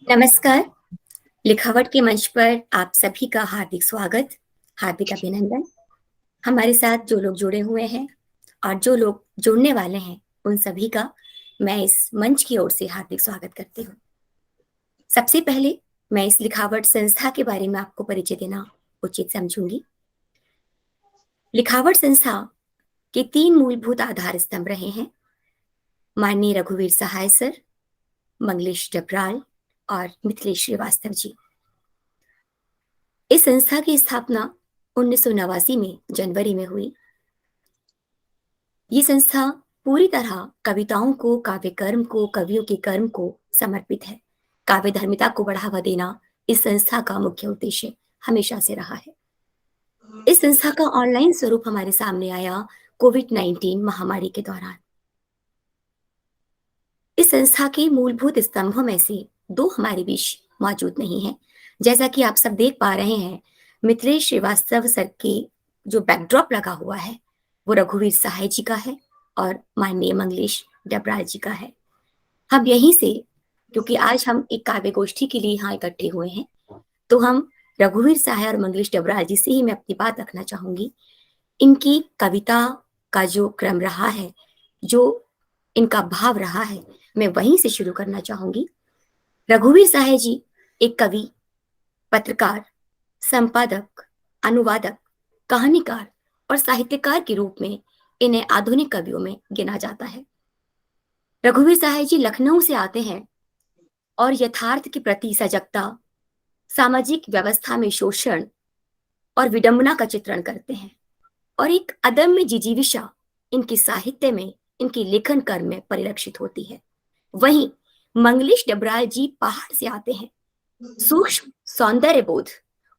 नमस्कार। लिखावट के मंच पर आप सभी का हार्दिक स्वागत, हार्दिक अभिनंदन। हमारे साथ जो लोग जुड़े हुए हैं और जो लोग जुड़ने वाले हैं, उन सभी का मैं इस मंच की ओर से हार्दिक स्वागत करती हूँ। सबसे पहले मैं इस लिखावट संस्था के बारे में आपको परिचय देना उचित समझूंगी। लिखावट संस्था के 3 मूलभूत आधार स्तंभ रहे हैं, माननीय रघुवीर सहाय सर, मंगलेश डबराल और मिथिलेश श्रीवास्तव जी। इस संस्था की स्थापना 1989 में जनवरी में हुई। ये संस्था पूरी तरह कविताओं को, काव्य कर्म को, कवियों के कर्म को समर्पित है। काव्य धर्मिता को बढ़ावा देना इस संस्था का मुख्य उद्देश्य हमेशा से रहा है। इस संस्था का ऑनलाइन स्वरूप हमारे सामने आया कोविड-19 महामारी के दौरान। इस संस्था के मूलभूत स्तंभों में से 2 हमारे बीच मौजूद नहीं है। जैसा कि आप सब देख पा रहे हैं, मिथिलेश श्रीवास्तव सर के जो बैकड्रॉप लगा हुआ है, वो रघुवीर सहाय जी का है और माननीय मंगलेश डबराल जी का है। हम यहीं से, क्योंकि आज हम एक काव्य गोष्ठी के लिए यहाँ इकट्ठे हुए हैं, तो हम रघुवीर सहाय और मंगलेश डबराल जी से ही मैं अपनी बात रखना चाहूंगी। इनकी कविता का जो क्रम रहा है, जो इनका भाव रहा है, मैं वहीं से शुरू करना चाहूंगी। रघुवीर सहाय जी एक कवि, पत्रकार, संपादक, अनुवादक, कहानीकार और साहित्यकार के रूप में इन्हें आधुनिक कवियों में गिना जाता है। रघुवीर सहाय जी लखनऊ से आते हैं और यथार्थ के प्रति सजगता, सामाजिक व्यवस्था में शोषण और विडंबना का चित्रण करते हैं और एक अदम्य जिजीविषा इनके साहित्य में, इनके लेखन कर्म में परिलक्षित होती है। वहीं मंगलेश डबराल जी पहाड़ से आते हैं। सूक्ष्म सौंदर्य बोध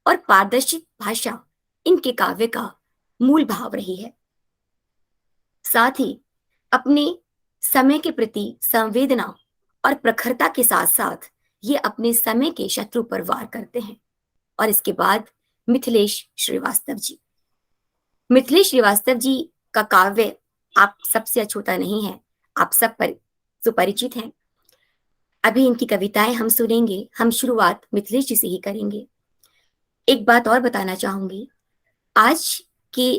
और पारदर्शी भाषा इनके काव्य का मूल भाव रही है। साथ ही अपने समय के प्रति संवेदना और प्रखरता के साथ साथ ये अपने समय के शत्रु पर वार करते हैं। और इसके बाद मिथिलेश श्रीवास्तव जी। मिथिलेश श्रीवास्तव जी का काव्य आप सबसे अछूता नहीं है, आप सब पर सुपरिचित हैं। अभी इनकी कविताएं हम सुनेंगे। हम शुरुआत मिथिलेश जी से ही करेंगे। एक बात और बताना चाहूंगी, आज की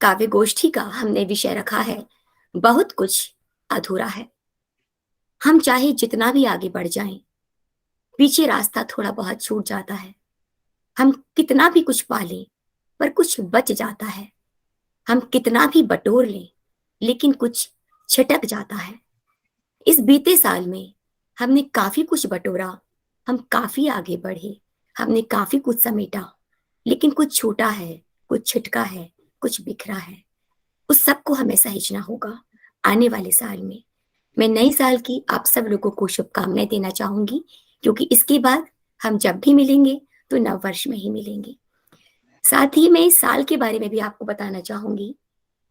काव्य गोष्ठी का हमने विषय रखा है, बहुत कुछ अधूरा है। हम चाहे जितना भी आगे बढ़ जाएं, पीछे रास्ता थोड़ा बहुत छूट जाता है। हम कितना भी कुछ पालें, पर कुछ बच जाता है। हम कितना भी बटोर लें, लेकिन कुछ छिटक जाता है। इस बीते साल में हमने काफी कुछ बटोरा, हम काफी आगे बढ़े, हमने काफी कुछ समेटा, लेकिन कुछ छूटा है, कुछ छिटका है, कुछ बिखरा है। उस सबको हमें सहेजना होगा आने वाले साल में। मैं नए साल की आप सब लोगों को शुभकामनाएं देना चाहूंगी, क्योंकि इसके बाद हम जब भी मिलेंगे तो नव वर्ष में ही मिलेंगे। साथ ही मैं इस साल के बारे में भी आपको बताना चाहूंगी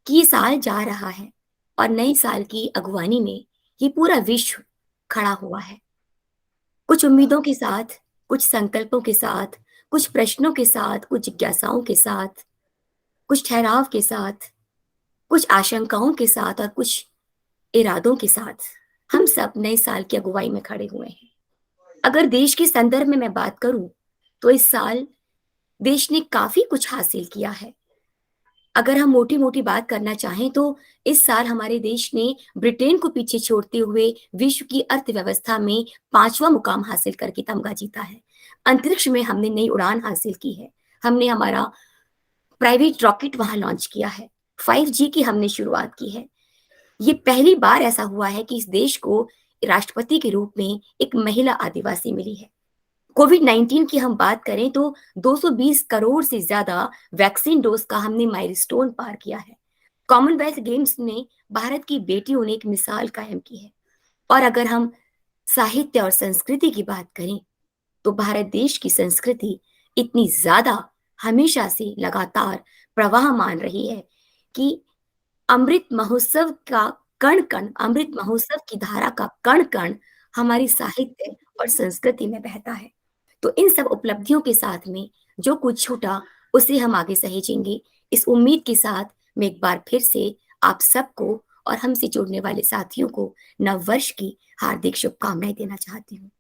कि ये साल जा रहा है और नए साल की अगवानी में ये पूरा विश्व खड़ा हुआ है। कुछ उम्मीदों के साथ, कुछ संकल्पों के साथ, कुछ प्रश्नों के साथ, कुछ जिज्ञासाओं के साथ, कुछ ठहराव के साथ, कुछ आशंकाओं के साथ और कुछ इरादों के साथ हम सब नए साल की अगुवाई में खड़े हुए हैं। अगर देश के संदर्भ में मैं बात करूं, तो इस साल देश ने काफी कुछ हासिल किया है। अगर हम मोटी मोटी बात करना चाहें तो इस साल हमारे देश ने ब्रिटेन को पीछे छोड़ते हुए विश्व की अर्थव्यवस्था में 5वां मुकाम हासिल करके तमगा जीता है। अंतरिक्ष में हमने नई उड़ान हासिल की है। हमने हमारा प्राइवेट रॉकेट वहां लॉन्च किया है। 5G की हमने शुरुआत की है। ये पहली बार ऐसा हुआ है कि इस देश को राष्ट्रपति के रूप में एक महिला आदिवासी मिली है। कोविड-19 की हम बात करें तो 220 करोड़ से ज्यादा वैक्सीन डोज का हमने माइलस्टोन पार किया है। कॉमनवेल्थ गेम्स में भारत की बेटियों ने एक मिसाल कायम की है। और अगर हम साहित्य और संस्कृति की बात करें, तो भारत देश की संस्कृति इतनी ज्यादा हमेशा से लगातार प्रवाहमान रही है कि अमृत महोत्सव का कण कण, अमृत महोत्सव की धारा का कण कण हमारी साहित्य और संस्कृति में बहता है। तो इन सब उपलब्धियों के साथ में जो कुछ छूटा, उसे हम आगे सहेजेंगे। इस उम्मीद के साथ मैं एक बार फिर से आप सबको और हमसे जुड़ने वाले साथियों को नव वर्ष की हार्दिक शुभकामनाएं देना चाहती हूँ।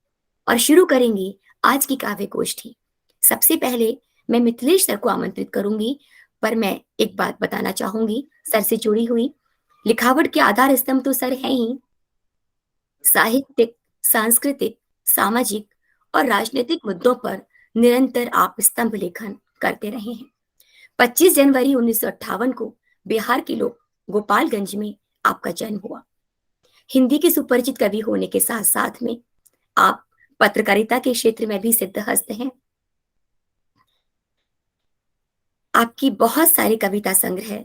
और शुरू करेंगे आज की काव्य गोष्ठी। सबसे पहले मैं मिथिलेश सर को आमंत्रित करूंगी, पर मैं एक बात बताना चाहूंगी सर से जुड़ी हुई। लिखावट के आधार स्तंभ तो सर हैं ही, साहित्यिक, सांस्कृतिक, सामाजिक और राजनीतिक मुद्दों पर निरंतर आप स्तंभ लेखन करते रहे हैं। 25 जनवरी 1958 को बिहार के लोग गोपालगंज में आपका जन्म हुआ। हिंदी के सुपरिचित कवि होने के साथ साथ में आप पत्रकारिता के क्षेत्र में भी सिद्धहस्त हैं। आपकी बहुत सारी कविता संग्रह,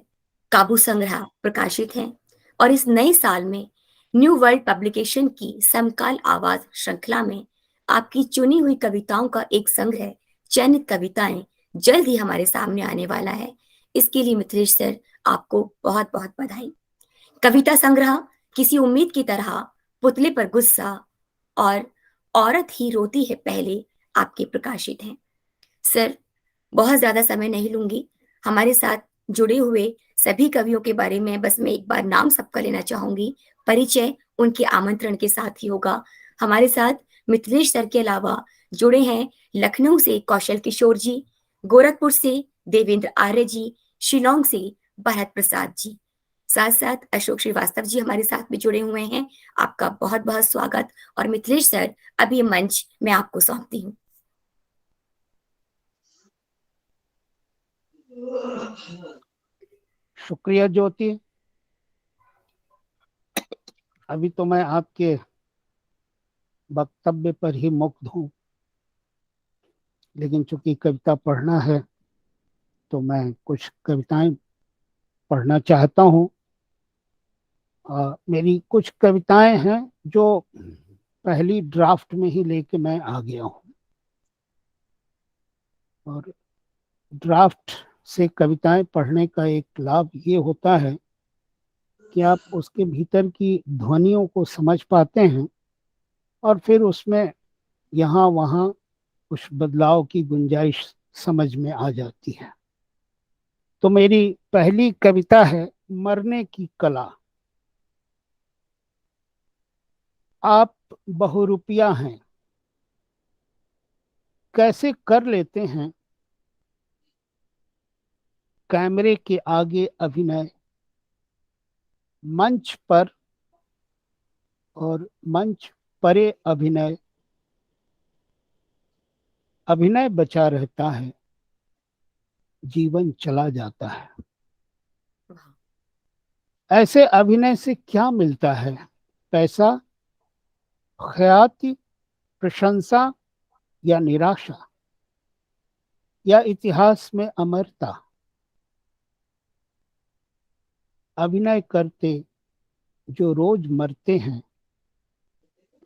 काबू संग्रह प्रकाशित हैं और इस नए साल में न्यू वर्ल्ड पब्लिकेशन की समकाल आवाज श्रृंखला में आपकी चुनी हुई कविताओं का एक संग्रह, चयनित कविताएं, जल्द ही हमारे सामने आने वाला है। इसके लिए मिथिलेश सर, आपको बहुत बहुत बधाई। कविता संग्रह किसी उम्मीद की तरह पुतले पर गुस्सा और औरत ही रोती है पहले आपके प्रकाशित हैं। सर, बहुत ज्यादा समय नहीं लूंगी। हमारे साथ जुड़े हुए सभी कवियों के बारे में बस मैं एक बार नाम सबका लेना चाहूंगी। परिचय उनके आमंत्रण के साथ ही होगा। हमारे साथ मिथिलेश सर के अलावा जुड़े हैं लखनऊ से कौशल किशोर जी, गोरखपुर से देवेंद्र आर्य जी, शिलोंग से भरत प्रसाद जी, साथ साथ अशोक श्रीवास्तव जी हमारे साथ में जुड़े हुए हैं। आपका बहुत बहुत स्वागत। और मिथिलेश सर, अभी मंच मैं आपको सौंपती हूँ। शुक्रिया ज्योति। अभी तो मैं आपके वक्तव्य पर ही मुग्ध हूँ, लेकिन चूंकि कविता पढ़ना है तो मैं कुछ कविताएं पढ़ना चाहता हूँ। मेरी कुछ कविताएं हैं जो पहली ड्राफ्ट में ही लेके मैं आ गया हूँ, और ड्राफ्ट से कविताएं पढ़ने का एक लाभ ये होता है कि आप उसके भीतर की ध्वनियों को समझ पाते हैं और फिर उसमें यहाँ वहाँ कुछ बदलाव की गुंजाइश समझ में आ जाती है। तो मेरी पहली कविता है मरने की कला। आप बहुरूपिया हैं, कैसे कर लेते हैं कैमरे के आगे अभिनय, मंच पर और मंच परे अभिनय। अभिनय बचा रहता है, जीवन चला जाता है। ऐसे अभिनय से क्या मिलता है? पैसा, ख्याति, प्रशंसा या निराशा, या इतिहास में अमरता? अभिनय करते जो रोज मरते हैं,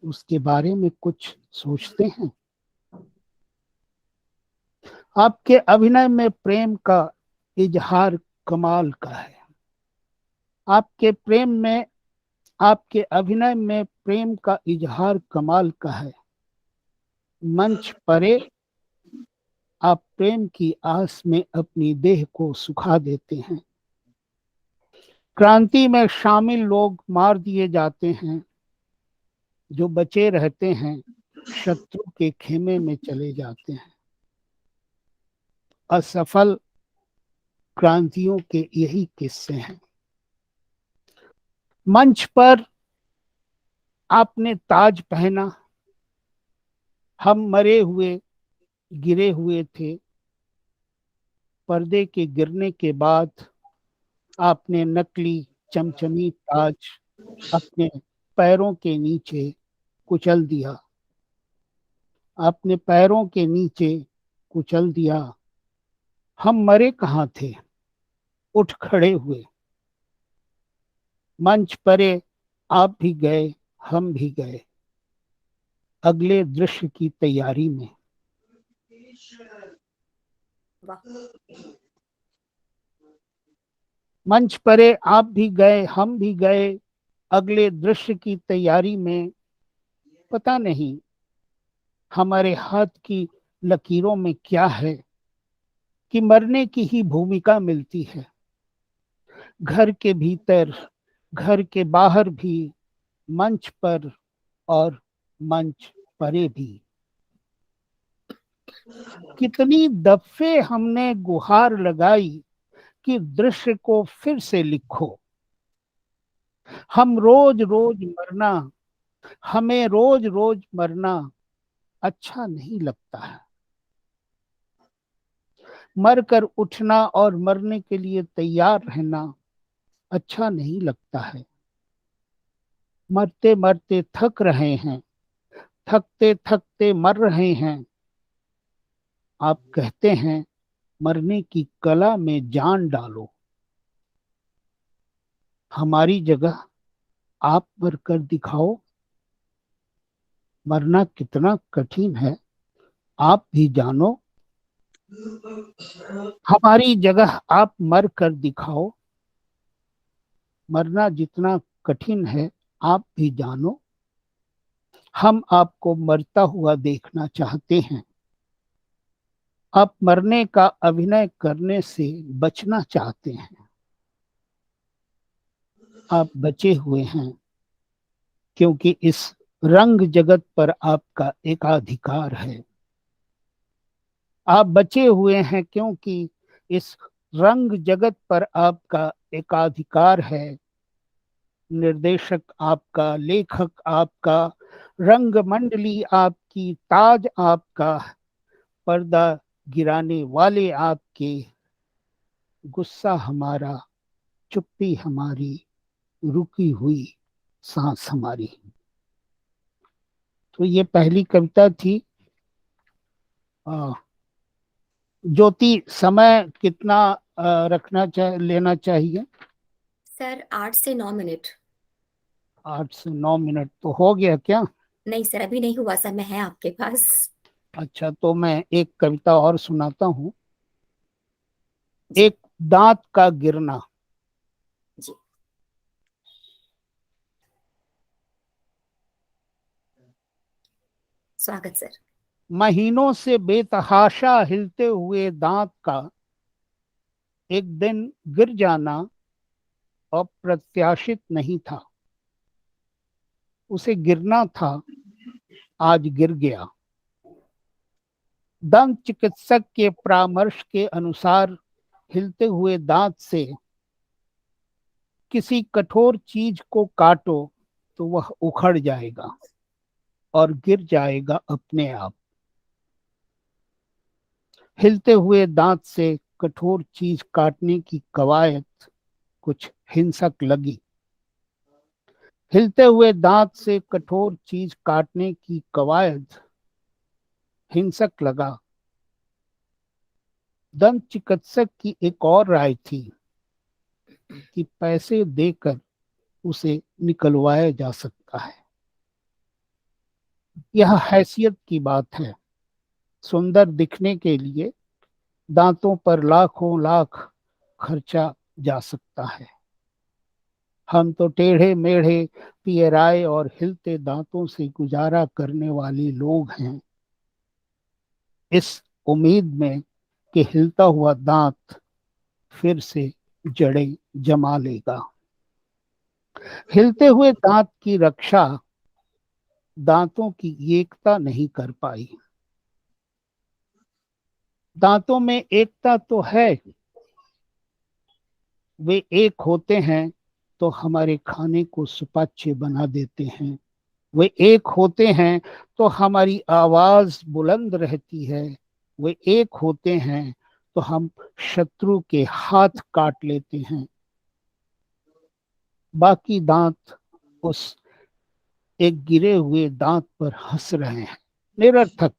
उसके बारे में कुछ सोचते हैं? आपके अभिनय में प्रेम का इजहार कमाल का है। आपके प्रेम में आपके अभिनय में प्रेम का इजहार कमाल का है। मंच परे आप प्रेम की आस में अपनी देह को सुखा देते हैं। क्रांति में शामिल लोग मार दिए जाते हैं, जो बचे रहते हैं शत्रु के खेमे में चले जाते हैं। असफल क्रांतियों के यही किस्से हैं। मंच पर आपने ताज पहना, हम मरे हुए गिरे हुए थे। पर्दे के गिरने के बाद आपने नकली चमचमी ताज अपने पैरों के नीचे कुचल दिया। आपने पैरों के नीचे कुचल दिया। हम मरे कहाँ थे, उठ खड़े हुए। मंच परे आप भी गए, हम भी गए, अगले दृश्य की तैयारी में। मंच परे आप भी गए, हम भी गए, अगले दृश्य की तैयारी में। पता नहीं हमारे हाथ की लकीरों में क्या है कि मरने की ही भूमिका मिलती है। घर के भीतर, घर के बाहर भी, मंच पर और मंच परे भी। कितनी दफे हमने गुहार लगाई कि दृश्य को फिर से लिखो। हम रोज रोज मरना, हमें रोज रोज मरना अच्छा नहीं लगता है। मरकर उठना और मरने के लिए तैयार रहना अच्छा नहीं लगता है। मरते मरते थक रहे हैं, थकते थकते मर रहे हैं। आप कहते हैं मरने की कला में जान डालो। हमारी जगह आप मरकर दिखाओ। मरना कितना कठिन है आप भी जानो। हमारी जगह आप मर कर दिखाओ। मरना जितना कठिन है आप भी जानो। हम आपको मरता हुआ देखना चाहते हैं। आप मरने का अभिनय करने से बचना चाहते हैं। आप बचे हुए हैं क्योंकि इस रंग जगत पर आपका एकाधिकार है। आप बचे हुए हैं क्योंकि इस रंग जगत पर आपका एकाधिकार है। निर्देशक आपका, लेखक आपका, रंग मंडली आपकी, ताज आपका, पर्दा गिराने वाले आपके, गुस्सा हमारा, चुप्पी हमारी, रुकी हुई सांस हमारी। तो ये पहली कविता थी। ज्योति, समय कितना लेना चाहिए? सर 8 से 9 मिनट। 8 से 9 मिनट तो हो गया क्या? नहीं सर, अभी नहीं हुआ, समय है आपके पास। अच्छा, तो मैं एक कविता और सुनाता हूँ। जी। एक दांत का गिरना। जी। स्वागत सर। महीनों से बेतहाशा हिलते हुए दांत का एक दिन गिर जाना अप्रत्याशित नहीं था। उसे गिरना था, आज गिर गया। दंत चिकित्सक के परामर्श के अनुसार हिलते हुए दांत से किसी कठोर चीज को काटो तो वह उखड़ जाएगा और गिर जाएगा अपने आप। हिलते हुए दांत से कठोर चीज काटने की कवायद कुछ हिंसक लगी। हिलते हुए दांत से कठोर चीज काटने की कवायद हिंसक लगा। दंत चिकित्सक की एक और राय थी कि पैसे देकर उसे निकलवाया जा सकता है। यह हैसियत की बात है। सुंदर दिखने के लिए दांतों पर लाखों लाख खर्चा जा सकता है। हम तो टेढ़े मेढ़े, पियराए और हिलते दांतों से गुजारा करने वाले लोग हैं, इस उम्मीद में कि हिलता हुआ दांत फिर से जड़ें जमा लेगा। हिलते हुए दांत की रक्षा दांतों की एकता नहीं कर पाई। दांतों में एकता तो है। वे एक होते हैं तो हमारे खाने को सुपाच्य बना देते हैं। वे एक होते हैं तो हमारी आवाज बुलंद रहती है। वे एक होते हैं तो हम शत्रु के हाथ काट लेते हैं। बाकी दांत उस एक गिरे हुए दांत पर हंस रहे हैं, निरर्थक,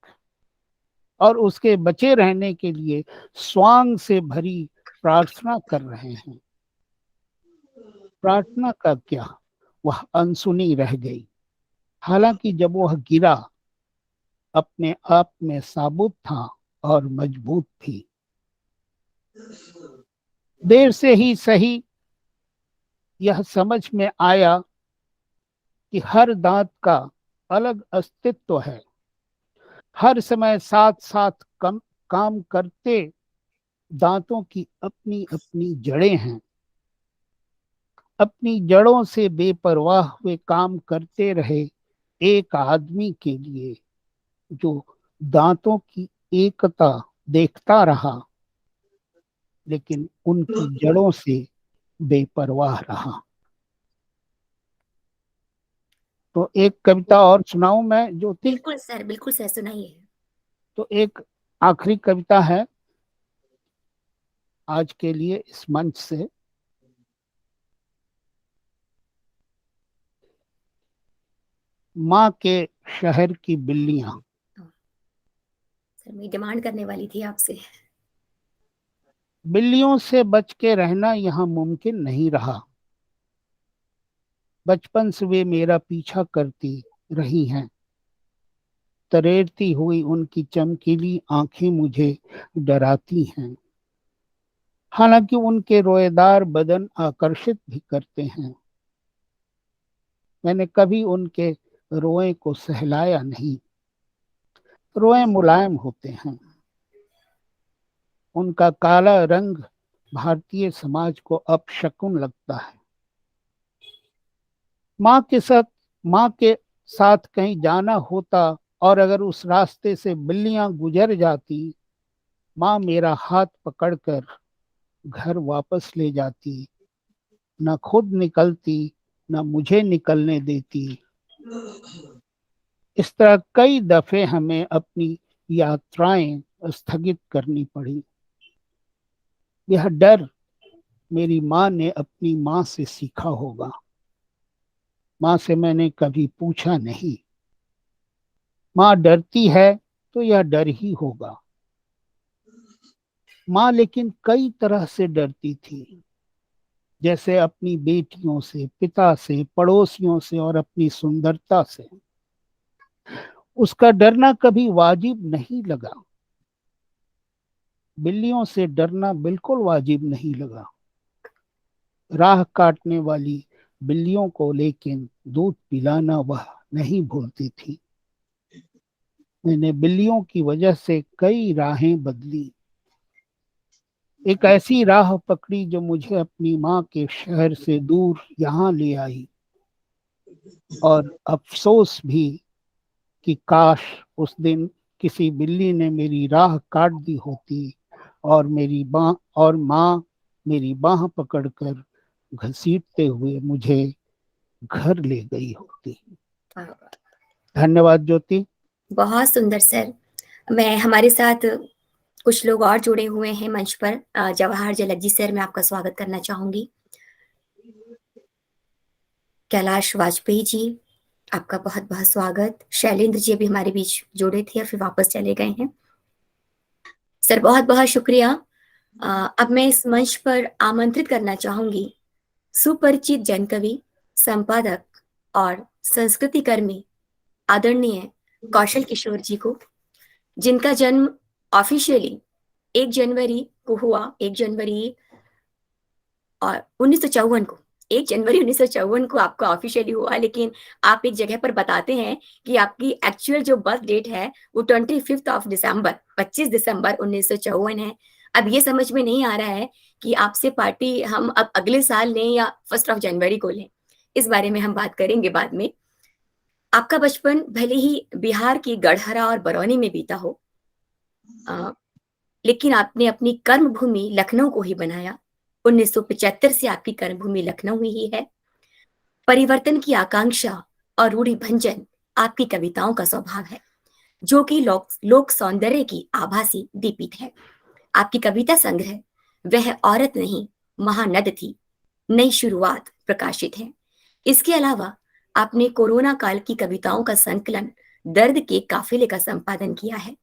और उसके बचे रहने के लिए स्वांग से भरी प्रार्थना कर रहे हैं। प्रार्थना का क्या, वह अनसुनी रह गई। हालांकि जब वह गिरा अपने आप में साबुत था और मजबूत थी। देर से ही सही यह समझ में आया कि हर दांत का अलग अस्तित्व है। हर समय साथ साथ काम करते दांतों की अपनी अपनी जड़ें हैं। अपनी जड़ों से बेपरवाह वे काम करते रहे एक आदमी के लिए जो दांतों की एकता देखता रहा, लेकिन उनकी जड़ों से बेपरवाह रहा। तो एक कविता और सुनाऊं मैं ज्योति? बिल्कुल सर सुनाइए। तो एक आखिरी कविता है आज के लिए इस मंच से। माँ के शहर की बिल्लियां। सर मैं डिमांड करने वाली थी आपसे। बिल्लियों से बच के रहना यहाँ मुमकिन नहीं रहा। बचपन से वे मेरा पीछा करती रही हैं। तरेरती हुई उनकी चमकीली आंखें मुझे डराती हैं। हालांकि उनके रोएदार बदन आकर्षित भी करते हैं। मैंने कभी उनके रोए को सहलाया नहीं। रोए मुलायम होते हैं। उनका काला रंग भारतीय समाज को अपशकुन लगता है। माँ के साथ माँ के साथ कहीं जाना होता और अगर उस रास्ते से बिल्लियां गुजर जाती, माँ मेरा हाथ पकड़कर घर वापस ले जाती। न खुद निकलती, न मुझे निकलने देती। इस तरह कई दफे हमें अपनी यात्राएं स्थगित करनी पड़ी। यह डर मेरी माँ ने अपनी माँ से सीखा होगा। माँ से मैंने कभी पूछा नहीं। माँ डरती है तो यह डर ही होगा। माँ लेकिन कई तरह से डरती थी, जैसे अपनी बेटियों से, पिता से, पड़ोसियों से और अपनी सुंदरता से। उसका डरना कभी वाजिब नहीं लगा। बिल्लियों से डरना बिल्कुल वाजिब नहीं लगा। राह काटने वाली बिल्लियों को लेकिन दूध पिलाना वह नहीं भूलती थी। मैंने बिल्लियों की वजह से कई राहें बदली। एक ऐसी राह पकड़ी जो मुझे अपनी माँ के शहर से दूर यहाँ ले आई। और अफसोस भी कि काश उस दिन किसी बिल्ली ने मेरी राह काट दी होती और माँ मेरी बाह पकड़कर घसीटते हुए मुझे घर ले गई होती। धन्यवाद ज्योति। बहुत सुंदर सर। मैं हमारे साथ कुछ लोग और जुड़े हुए हैं मंच पर। जवाहर जलक जी सर, मैं आपका स्वागत करना चाहूंगी। कैलाश वाजपेयी जी, आपका बहुत बहुत स्वागत। शैलेंद्र जी अभी हमारे बीच जुड़े थे और फिर वापस चले गए हैं। सर बहुत बहुत शुक्रिया। अब मैं इस मंच पर आमंत्रित करना चाहूंगी सुपरिचित जनकवि, संपादक और संस्कृति कर्मी आदरणीय कौशल किशोर जी को, जिनका जन्म ऑफिशियली 1 जनवरी को हुआ। 1 जनवरी और 1954 को, 1 जनवरी 1954 को आपका ऑफिशियली हुआ, लेकिन आप एक जगह पर बताते हैं कि आपकी एक्चुअल जो बर्थ डेट है वो 25 दिसंबर 25 दिसंबर 1954 है। अब ये समझ में नहीं आ रहा है कि आपसे पार्टी हम अब अगले साल लें या 1 जनवरी को लें। इस बारे में हम बात करेंगे बाद में। आपका बचपन भले ही बिहार की गढ़हरा और बरौनी में बीता हो, लेकिन आपने अपनी कर्म भूमि लखनऊ को ही बनाया। 1975 से आपकी कर्म भूमि लखनऊ ही है। परिवर्तन की आकांक्षा और रूढ़ि भंजन आपकी कविताओं का स्वभाव है, जो कि लोक सौंदर्य की आभासी दीपित है। आपकी कविता संग्रह वह औरत नहीं महानद थी, नई शुरुआत प्रकाशित है। इसके अलावा आपने कोरोना काल की कविताओं का संकलन दर्द के काफिले का संपादन किया है।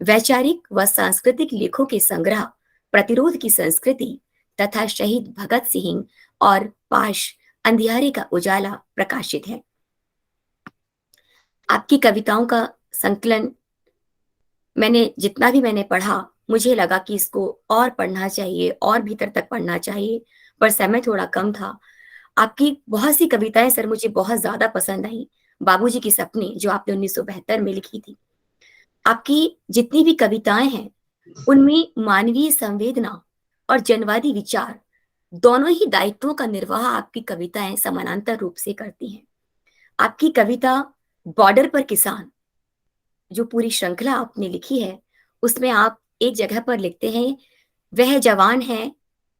वैचारिक व सांस्कृतिक लेखों के संग्रह प्रतिरोध की संस्कृति तथा शहीद भगत सिंह और पाश अंधियारे का उजाला प्रकाशित है। आपकी कविताओं का संकलन जितना भी मैंने पढ़ा, मुझे लगा कि इसको और पढ़ना चाहिए और भीतर तक पढ़ना चाहिए, पर समय थोड़ा कम था। आपकी बहुत सी कविताएं सर मुझे बहुत ज्यादा पसंद आई। बाबूजी की सपने जो आपने 1972 में लिखी थी। आपकी जितनी भी कविताएं हैं उनमें मानवीय संवेदना और जनवादी विचार दोनों ही दायित्वों का निर्वाह आपकी कविताएं समानांतर रूप से करती हैं। आपकी कविता बॉर्डर पर किसान, जो पूरी श्रृंखला आपने लिखी है, उसमें आप एक जगह पर लिखते हैं, वह जवान है,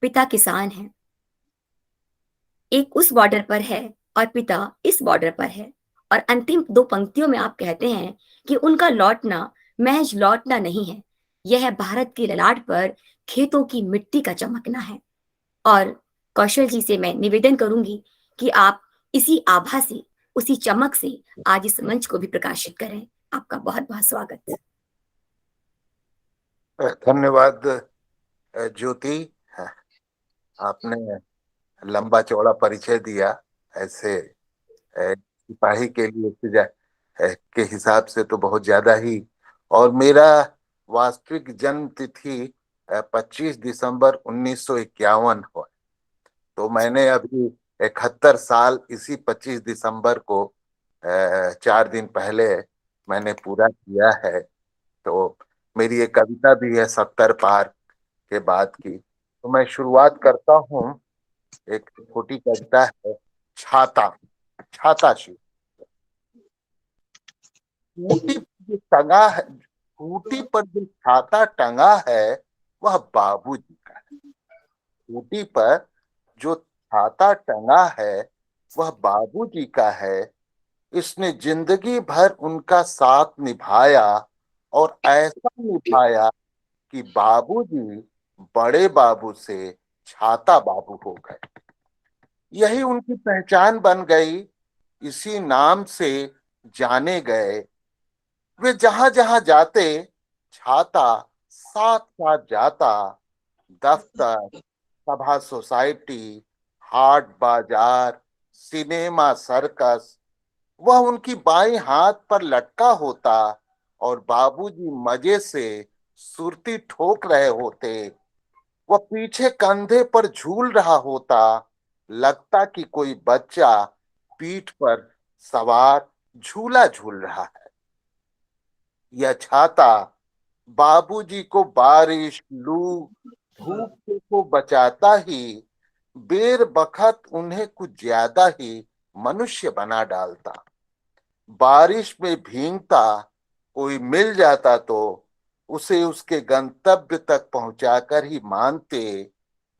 पिता किसान है। एक उस बॉर्डर पर है और पिता इस बॉर्डर पर है। और अंतिम दो पंक्तियों में आप कहते हैं कि उनका लौटना महज लौटना नहीं है, यह भारत की ललाट पर खेतों की मिट्टी का चमकना है। और कौशल जी से मैं निवेदन करूंगी कि आप इसी आभा से, उसी चमक से आज इस मंच को भी प्रकाशित करें। आपका बहुत बहुत स्वागत। धन्यवाद ज्योति। आपने लंबा चौड़ा परिचय दिया। ऐसे सिपाही के लिए के हिसाब से तो बहुत ज्यादा ही। और मेरा वास्तविक जन्म तिथि 25 दिसंबर 1951 हो। तो मैंने अभी 71 साल इसी 25 दिसंबर को 4 दिन पहले मैंने पूरा किया है। तो मेरी एक कविता भी है 70 पार के बाद की। तो मैं शुरुआत करता हूँ। एक छोटी कविता है, छाता। छाता शी ऊटी पर जो टंगा है, ऊटी पर जो छाता टंगा है वह बाबूजी का है। ऊटी पर जो छाता टंगा है वह बाबूजी का है। इसने जिंदगी भर उनका साथ निभाया और ऐसा निभाया कि बाबूजी बड़े बाबू से छाता बाबू हो गए। यही उनकी पहचान बन गई, इसी नाम से जाने गए। वे जहां जहां जाते छाता साथ साथ जाता। दफ्तर, सभा, सोसाइटी, हाट बाजार, सिनेमा, सर्कस, वह उनकी बाईं हाथ पर लटका होता और बाबूजी मजे से सुरती ठोक रहे होते। वह पीछे कंधे पर झूल रहा होता, लगता कि कोई बच्चा पीठ पर सवार झूला झूल रहा है। यह छाता बाबूजी को बारिश, लू, धूप से तो बचाता ही, बेर बखत उन्हें कुछ ज्यादा ही मनुष्य बना डालता। बारिश में भीगता कोई मिल जाता तो उसे उसके गंतव्य तक पहुंचाकर ही मानते।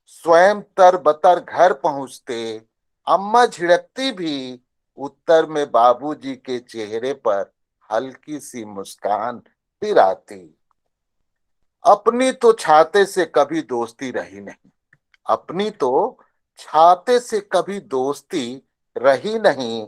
स्वयं तरबतर घर पहुंचते, अम्मा झिड़कती भी, उत्तर में बाबूजी के चेहरे पर हल्की सी मुस्कान फिर आती। अपनी तो छाते से कभी दोस्ती रही नहीं। अपनी तो छाते से कभी दोस्ती रही नहीं।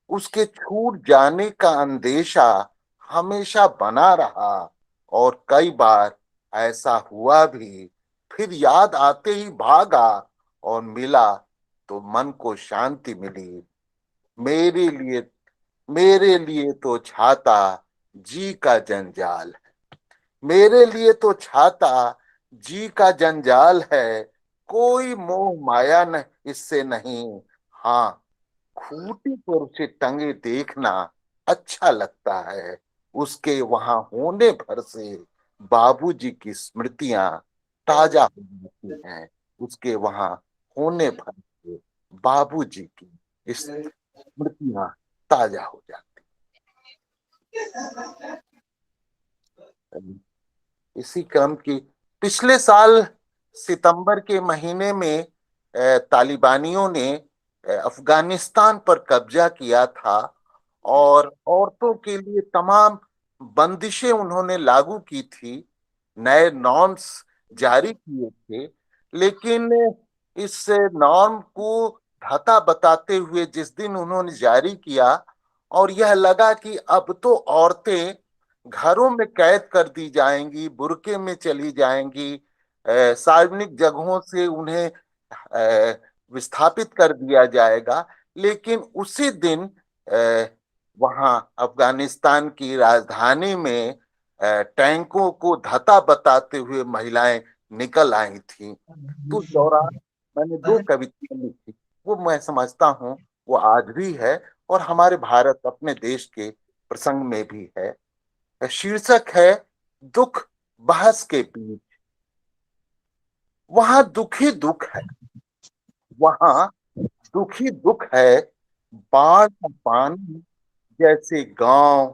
उसके छूट जाने का अंदेशा हमेशा बना रहा। और कई बार ऐसा हुआ भी, फिर याद आते ही भागा और मिला तो मन को शांति मिली। मेरे लिए मेरे लिए तो छाता जी का जंजाल है। मेरे लिए तो छाता जी का जंजाल है। कोई मोह माया न इससे नहीं। हाँ, खूंटी पर उसे टंगे देखना अच्छा लगता है। उसके वहां होने भर से बाबूजी की स्मृतियां ताजा हो जाती हैं। उसके वहां होने भर से बाबूजी की स्मृतियां ताजा हो जाती हैं। इसी क्रम की पिछले साल सितंबर के महीने में तालिबानियों ने अफगानिस्तान पर कब्जा किया था और औरतों के लिए तमाम बंदिशें उन्होंने लागू की थी, नए नॉर्म्स जारी किए थे। लेकिन इस नॉर्म को धता बताते हुए जिस दिन उन्होंने जारी किया और यह लगा कि अब तो औरतें घरों में कैद कर दी जाएंगी, बुर्के में चली जाएंगी, सार्वजनिक जगहों से उन्हें विस्थापित कर दिया जाएगा। लेकिन उसी दिन वहां अफगानिस्तान की राजधानी में टैंकों को धता बताते हुए महिलाएं निकल आई थी। तो उस दौरान मैंने दो कविताएं लिखी। वो मैं समझता हूँ वो आज भी है और हमारे भारत अपने देश के प्रसंग में भी है। शीर्षक है दुख बहस के बीच। वहां दुखी दुख है, वहां दुखी दुख है। बाढ़ का पानी जैसे गांव,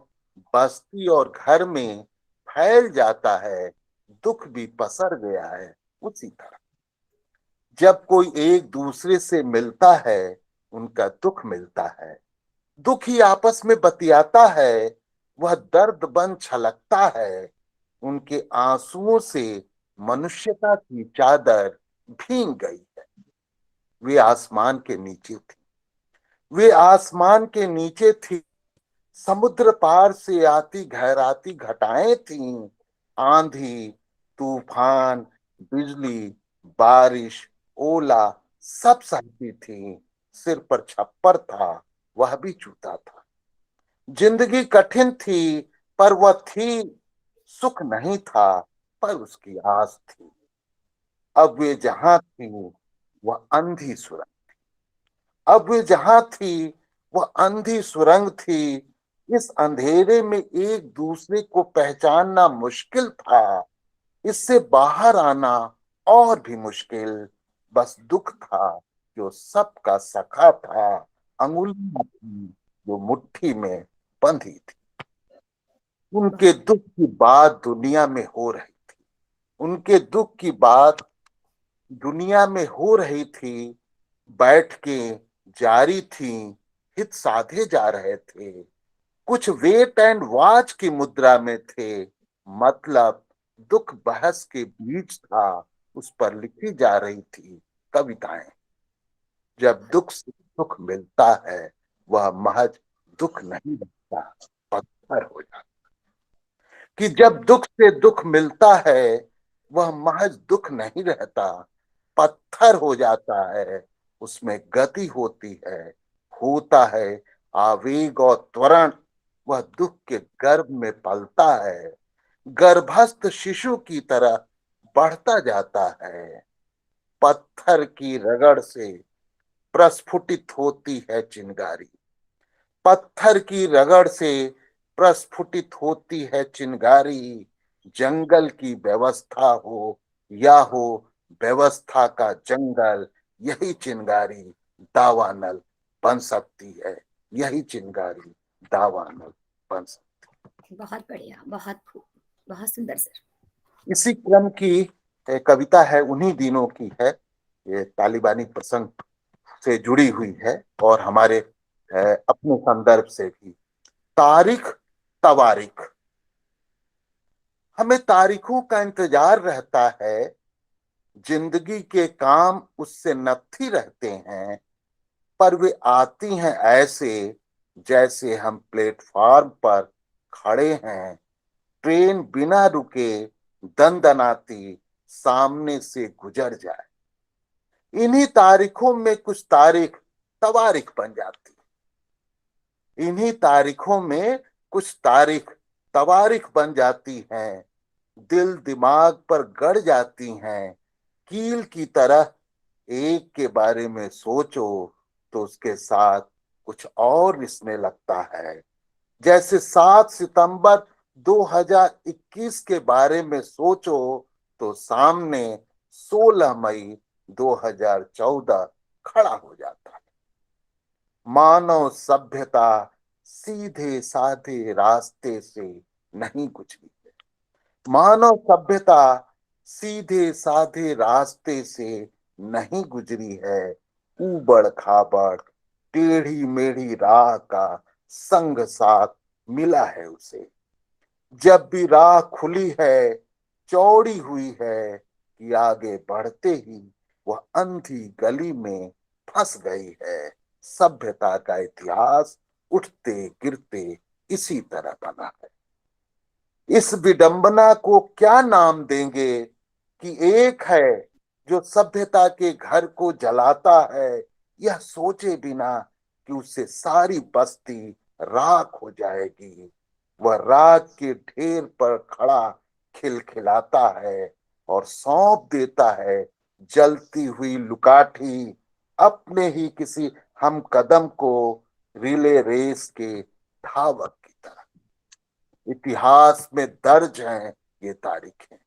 बस्ती और घर में फैल जाता है, दुख भी पसर गया है। उसी तरह जब कोई एक दूसरे से मिलता है, उनका दुख मिलता है, दुख ही आपस में बतियाता है, वह दर्द बन छलकता है। उनके आंसुओं से मनुष्यता की चादर भीग गई है। वे आसमान के नीचे थी, वे आसमान के नीचे थी। समुद्र पार से आती गहराती घटाएं थीं, आंधी, तूफान, बिजली, बारिश, ओला सब सहती थीं। सिर पर छप्पर था, वह भी छूता था। जिंदगी कठिन थी, पर वह थी। सुख नहीं था, पर उसकी आस थी। अब वे जहां थी, वह अंधी सुरंग। अब वे जहां थी, वह अंधी सुरंग थी। इस अंधेरे में एक दूसरे को पहचानना मुश्किल था, इससे बाहर आना और भी मुश्किल। बस दुख था जो सबका सखा था, अंगुलियां थी जो मुट्ठी में बंधी थी। उनके बहुत दुख की बात दुनिया में हो रही थी, उनके दुख की बात दुनिया में हो रही थी। बैठ के जारी थी, हित साधे जा रहे थे। कुछ वेट एंड वॉच की मुद्रा में थे। मतलब दुख बहस के बीच था, उस पर लिखी जा रही थी कविताएं। जब दुख से सुख मिलता है, वह महज दुख नहीं रहता, पत्थर हो जाता। कि जब दुख से दुख मिलता है, वह महज दुख नहीं रहता, पत्थर हो जाता है। उसमें गति होती है, होता है आवेग और त्वरण। वह दुख के गर्भ में पलता है, गर्भस्थ शिशु की तरह बढ़ता जाता है। पत्थर की रगड़ से प्रस्फुटित होती है चिंगारी, पत्थर की रगड़ से प्रस्फुटित होती है चिंगारी। जंगल की व्यवस्था हो या हो व्यवस्था का जंगल, यही चिंगारी दावानल बन सकती है। यही चिंगारी दावानल बन सकती बहुत बढ़िया, बहुत खूब, बहुत सुंदर सर। है। इसी क्रम की कविता है, उन्हीं दिनों की है। ये तालिबानी प्रसंग से जुड़ी हुई है और हमारे अपने संदर्भ से भी। तारीख तवारीख, हमें तारीखों का इंतजार रहता है। जिंदगी के काम उससे नत्थी रहते हैं, पर वे आती हैं ऐसे जैसे हम प्लेटफॉर्म पर खड़े हैं। ट्रेन बिना रुके दनदनाती सामने से गुजर जाए। इन्हीं तारीखों में कुछ तारीख तवारीख बन जाती, इन्हीं तारीखों में कुछ तारीख तवारीख बन जाती हैं। दिल दिमाग पर गड़ जाती हैं कील की तरह। एक के बारे में सोचो तो उसके साथ कुछ और रिसने लगता है। जैसे 7 सितंबर 2021 के बारे में सोचो तो सामने 16 मई 2014 खड़ा हो जाता है। मानव सभ्यता सीधे साधे रास्ते से नहीं गुजरी है। मानव सभ्यता सीधे साधे रास्ते से नहीं गुजरी है। ऊबड़ खाबड़ टेढ़ी मेढ़ी राह का संग साथ मिला है उसे। जब भी राह खुली है, चौड़ी हुई है, कि आगे बढ़ते ही वह अंधी गली में फंस गई है। सभ्यता का इतिहास उठते गिरते इसी तरह बना है। इस विडंबना को क्या नाम देंगे कि एक है जो सभ्यता के घर को जलाता है, यह सोचे बिना कि उससे सारी बस्ती राख हो जाएगी। वह राख के ढेर पर खड़ा खिलखिलाता है और सौंप देता है जलती हुई लुकाठी अपने ही किसी हम कदम को रिले रेस के धावक की तरह। इतिहास में दर्ज हैं ये तारीखें,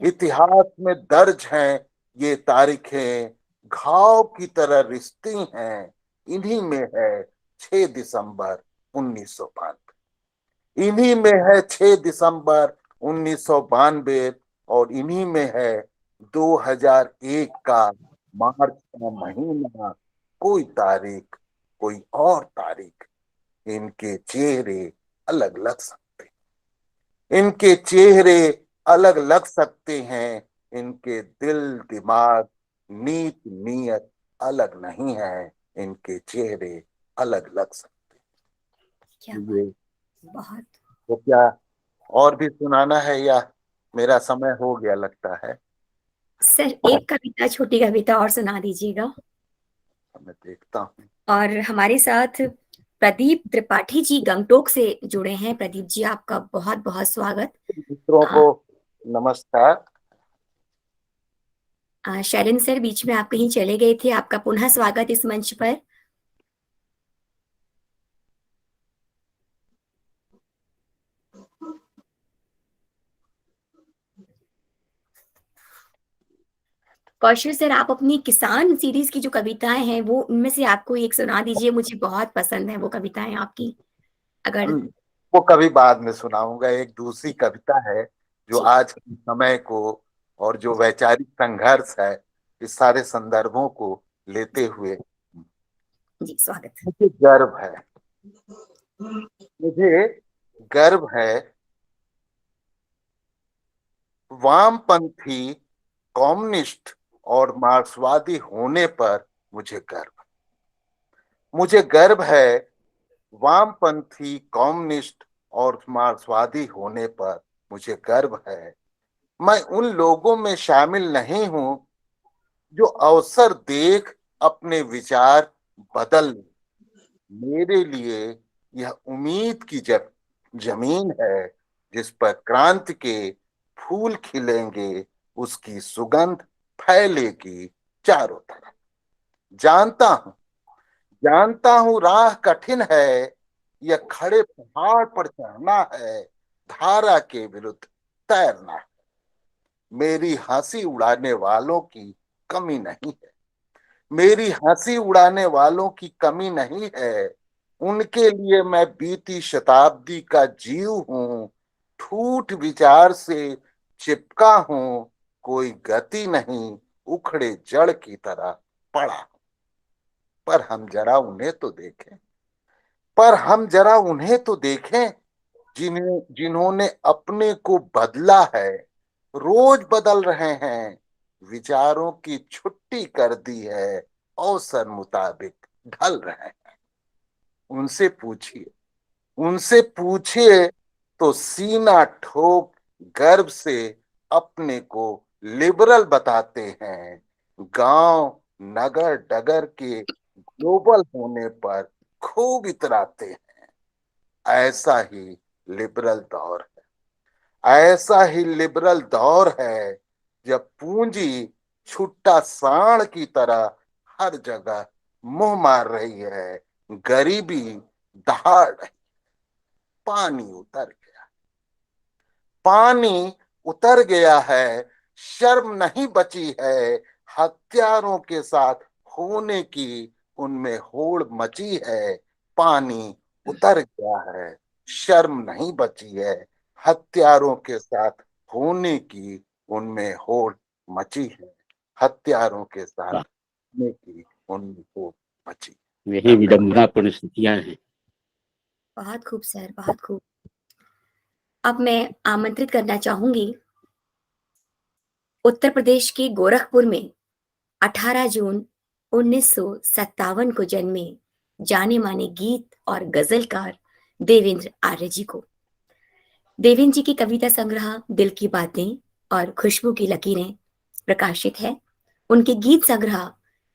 इतिहास में दर्ज हैं ये तारीखें, घाव की तरह रिश्ती हैं। इन्हीं में है 6 दिसंबर 1992, इन्हीं में है 6 दिसंबर 1992 और इन्हीं में है 2001 का मार्च का महीना। कोई तारीख, कोई और तारीख, इनके चेहरे अलग लग सकते, इनके चेहरे अलग लग सकते हैं, इनके दिल दिमाग नीत नीयत अलग नहीं है, इनके चेहरे अलग लग सकते क्या हैं। बात, ये बहुत। तो क्या और भी सुनाना है या मेरा समय हो गया लगता है? सर एक कविता, छोटी कविता और सुना दीजिएगा। मैं देखता हूँ। और हमारे साथ प्रदीप त्रिपाठी जी गंगटोक से जुड़े हैं। प्रदीप जी, आपका बहुत बहुत स्वागत। मित्रों को नमस्कार। शैलेंद्र सर, बीच में आप कहीं चले गए थे, आपका पुनः स्वागत इस मंच पर। कौशल सर, आप अपनी किसान सीरीज की जो कविताएं हैं वो उनमें से आपको एक सुना दीजिए, मुझे बहुत पसंद है वो कविताएं आपकी। अगर वो कभी बाद में सुनाऊंगा। एक दूसरी कविता है जो जी आज के समय को और जो वैचारिक संघर्ष है, इस सारे संदर्भों को लेते हुए जी, स्वागत। मुझे गर्व है, मुझे गर्व है, वामपंथी, कम्युनिस्ट और मार्क्सवादी होने पर मुझे गर्व, मुझे गर्व है वामपंथी, कम्युनिस्ट और मार्क्सवादी होने पर मुझे गर्व है। मैं उन लोगों में शामिल नहीं हूं जो अवसर देख अपने विचार बदल लें। मेरे लिए यह उम्मीद की जमीन है जिस पर क्रांति के फूल खिलेंगे, उसकी सुगंध फैलेगी चारों तरफ। जानता हूं, जानता हूं राह कठिन है, यह खड़े पहाड़ पर चढ़ना है, धारा के विरुद्ध तैरना है। मेरी हंसी उड़ाने वालों की कमी नहीं है, मेरी हंसी उड़ाने वालों की कमी नहीं है। उनके लिए मैं बीती शताब्दी का जीव हूं, ठूठ विचार से चिपका हूं, कोई गति नहीं, उखड़े जड़ की तरह पड़ा हूं। पर हम जरा उन्हें तो देखें, पर हम जरा उन्हें तो देखें जिन्होंने अपने को बदला है, रोज बदल रहे हैं, विचारों की छुट्टी कर दी है, अवसर मुताबिक ढल रहे हैं। उनसे पूछिए, उनसे पूछिए तो सीना ठोक गर्व से अपने को लिबरल बताते हैं। गांव नगर डगर के ग्लोबल होने पर खूब इतराते हैं। ऐसा ही लिबरल दौर है, ऐसा ही लिबरल दौर है जब पूंजी छुट्टा सांड की तरह हर जगह मुंह मार रही है, गरीबी दहाड़ रही। पानी उतर गया, पानी उतर गया है, शर्म नहीं बची है, हत्यारों के साथ होने की उनमें होड़ मची है। पानी उतर गया है, शर्म नहीं बची है, हत्यारों के साथ होने की उनमें होड़ मची है, हत्यारों के साथ होने की उनमें होड़ मची। यही विडंबनापूर्ण स्थितियां हैं। बहुत खूब सर, बहुत खूब। अब मैं आमंत्रित करना चाहूंगी उत्तर प्रदेश के गोरखपुर में 18 जून 1957 को जन्मे जाने माने गीत और गजलकार देवेंद्र आर्य जी को। देवेंद्र जी की कविता संग्रह दिल की बातें और खुशबू की लकीरें प्रकाशित है। उनके गीत संग्रह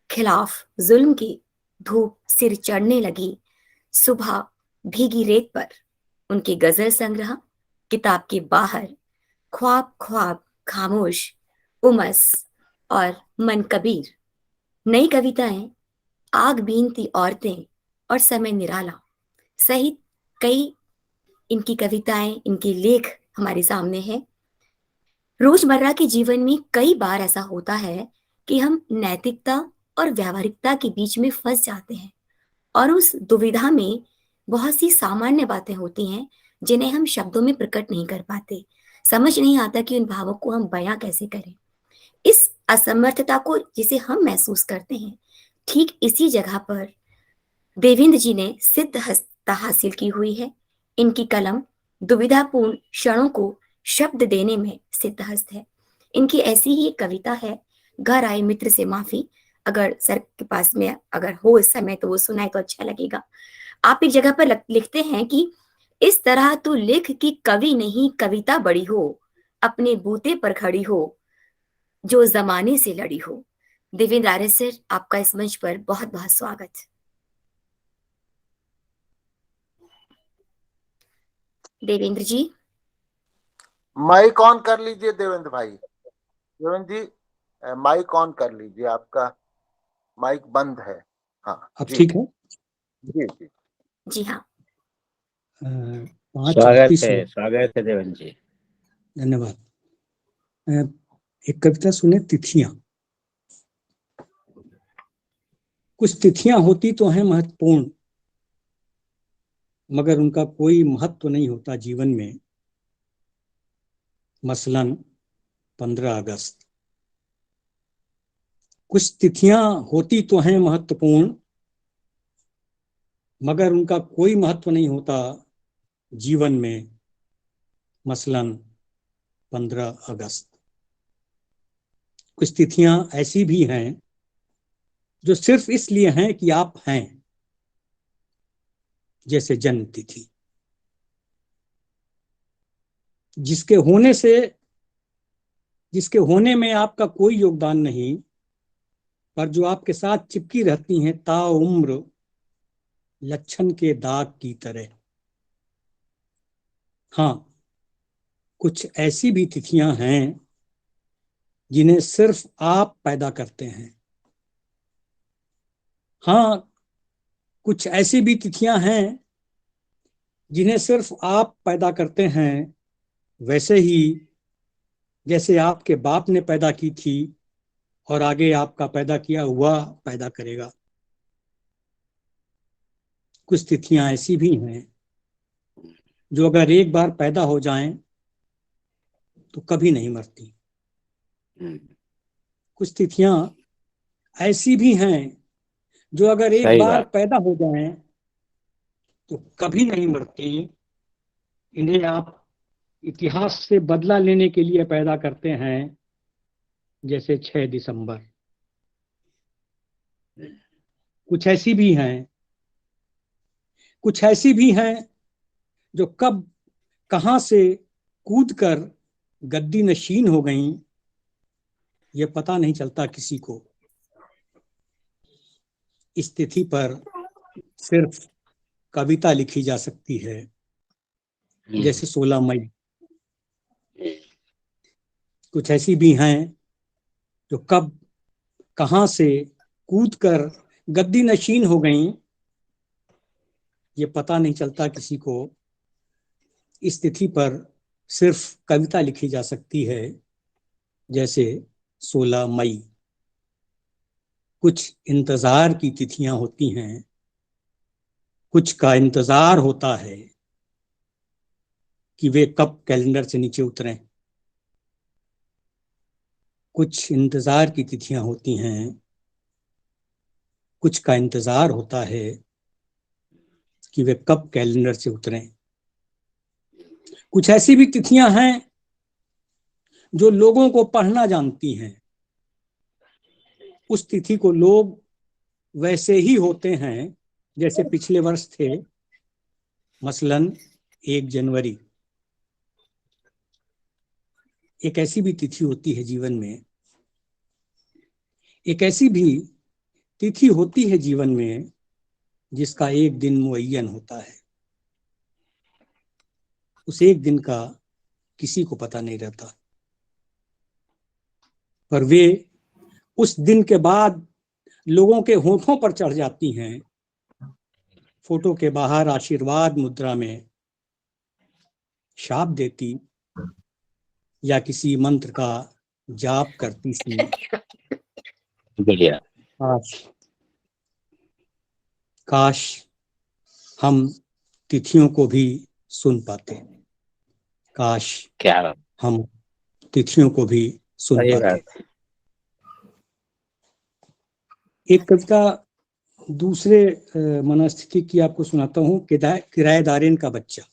खिलाफ जुल्म की धूप सिर चढ़ने लगी, सुबह भीगी रेत पर। उनके गजल संग्रह किताब के बाहर, ख्वाब ख्वाब खामोश, उमस और मन कबीर। नई कविताएं आग बीनती औरतें और समय निराला सहित कई इनकी कविताएं, इनके लेख हमारे सामने हैं। रोजमर्रा के जीवन में कई बार ऐसा होता है कि हम नैतिकता और व्यावहारिकता के बीच में फंस जाते हैं और उस दुविधा में बहुत सी सामान्य बातें होती हैं जिन्हें हम शब्दों में प्रकट नहीं कर पाते। समझ नहीं आता कि उन भावों को हम बयां कैसे करें। इस असमर्थता को जिसे हम महसूस करते हैं, ठीक इसी जगह पर देवेंद्र जी ने सिद्धहस्ता हासिल की हुई है। इनकी कलम दुविधापूर्ण क्षणों को शब्द देने में सिद्धहस्त है। इनकी ऐसी ही एक कविता है, घर आए मित्र से माफी। अगर सर के पास में अगर हो इस समय तो वो सुनाए तो अच्छा लगेगा। आप एक जगह पर लिखते हैं कि इस तरह तू लिख कि कवि नहीं कविता बड़ी हो, अपने बूते पर खड़ी हो, जो जमाने से लड़ी हो। देवेंद्र आर्य सर, आपका इस मंच पर बहुत बहुत स्वागत। देवेंद्र जी, माइक ऑन कर लीजिए देवेंद्र भाई। देवेंद्र जी, माइक ऑन कर लीजिए, आपका माइक बंद है। हाँ अब जी ठीक है। जी जी। जी हाँ। 5:38 स्वागत है देवेंद्र जी। धन्यवाद। एक कविता सुने, तिथियां। कुछ तिथियां होती तो हैं महत्वपूर्ण, मगर उनका कोई महत्व नहीं होता जीवन में। मसलन 15 अगस्त। कुछ तिथियां होती तो हैं महत्वपूर्ण, मगर उनका कोई महत्व नहीं होता जीवन में। मसलन 15 अगस्त। कुछ तिथियां ऐसी भी हैं जो सिर्फ इसलिए हैं कि आप हैं, जैसे जन्म तिथि, जिसके होने में आपका कोई योगदान नहीं, पर जो आपके साथ चिपकी रहती हैं ताउम्र, लच्छन के दाग की तरह। हाँ, कुछ ऐसी भी तिथियां हैं जिन्हें सिर्फ आप पैदा करते हैं। हाँ, कुछ ऐसी भी तिथियां हैं जिन्हें सिर्फ आप पैदा करते हैं, वैसे ही जैसे आपके बाप ने पैदा की थी और आगे आपका पैदा किया हुआ पैदा करेगा। कुछ तिथियां ऐसी भी हैं जो अगर एक बार पैदा हो जाएं तो कभी नहीं मरती। कुछ तिथियां ऐसी भी हैं जो अगर एक सही बार बात। पैदा हो जाएं तो कभी नहीं मरती। इन्हें आप इतिहास से बदला लेने के लिए पैदा करते हैं, जैसे 6 दिसंबर। कुछ ऐसी भी हैं जो कब कहां से कूद कर गद्दी नशीन हो गईं, ये पता नहीं चलता किसी को। इस तिथि पर सिर्फ कविता लिखी जा सकती है, जैसे 16 मई। कुछ ऐसी भी हैं जो कब कहां से कूद कर गद्दी नशीन हो गईं, ये पता नहीं चलता किसी को। इस तिथि पर सिर्फ कविता लिखी जा सकती है, जैसे 16 मई। कुछ इंतजार की तिथियां होती हैं, कुछ का इंतजार होता है कि वे कब कैलेंडर से नीचे उतरें। कुछ इंतजार की तिथियां होती हैं, कुछ का इंतजार होता है कि वे कब कैलेंडर से उतरें। कुछ ऐसी भी तिथियां हैं जो लोगों को पढ़ना जानती हैं। उस तिथि को लोग वैसे ही होते हैं जैसे पिछले वर्ष थे, मसलन 1 जनवरी। एक ऐसी भी तिथि होती है जीवन में, एक ऐसी भी तिथि होती है जीवन में जिसका एक दिन मुअय्यन होता है। उस एक दिन का किसी को पता नहीं रहता, पर वे उस दिन के बाद लोगों के होठों पर चढ़ जाती हैं, फोटो के बाहर आशीर्वाद मुद्रा में शाप देती या किसी मंत्र का जाप करती सी। बढ़िया। काश हम तिथियों को भी सुन पाते। काश क्या हम तिथियों को भी सुन सही पाते। बात। एक कविता दूसरे मनस्थिति की आपको सुनाता हूँ, किराएदारिन का बच्चा।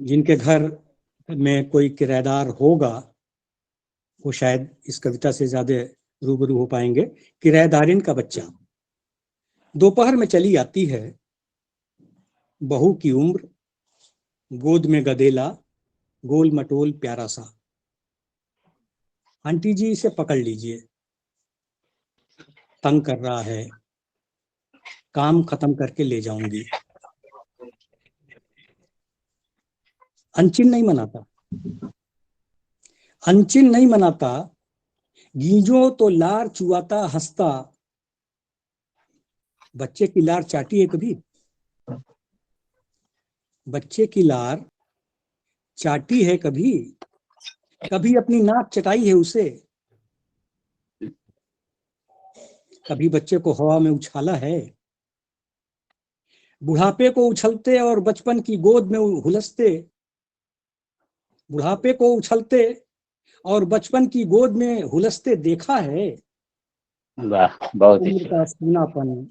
जिनके घर में कोई किराएदार होगा वो शायद इस कविता से ज्यादा रूबरू हो पाएंगे। किराएदारिन का बच्चा। दोपहर में चली आती है, बहू की उम्र, गोद में गदेला, गोल मटोल प्यारा सा। आंटी जी इसे पकड़ लीजिए, तंग कर रहा है, काम खत्म करके ले जाऊंगी। अनचिन नहीं मनाता, अनचिन नहीं मनाता, गींजो तो लार चुआता हंसता। बच्चे की लार चाटी है कभी? बच्चे की लार चाटी है कभी? कभी अपनी नाक चटाई है उसे? कभी बच्चे को हवा में उछाला है? बुढ़ापे को उछलते और बचपन की गोद में हुलसते, बुढ़ापे को उछलते और बचपन की गोद में हुलसते देखा है? वाह, बहुत उम्र अच्छी का बात। सूनापन,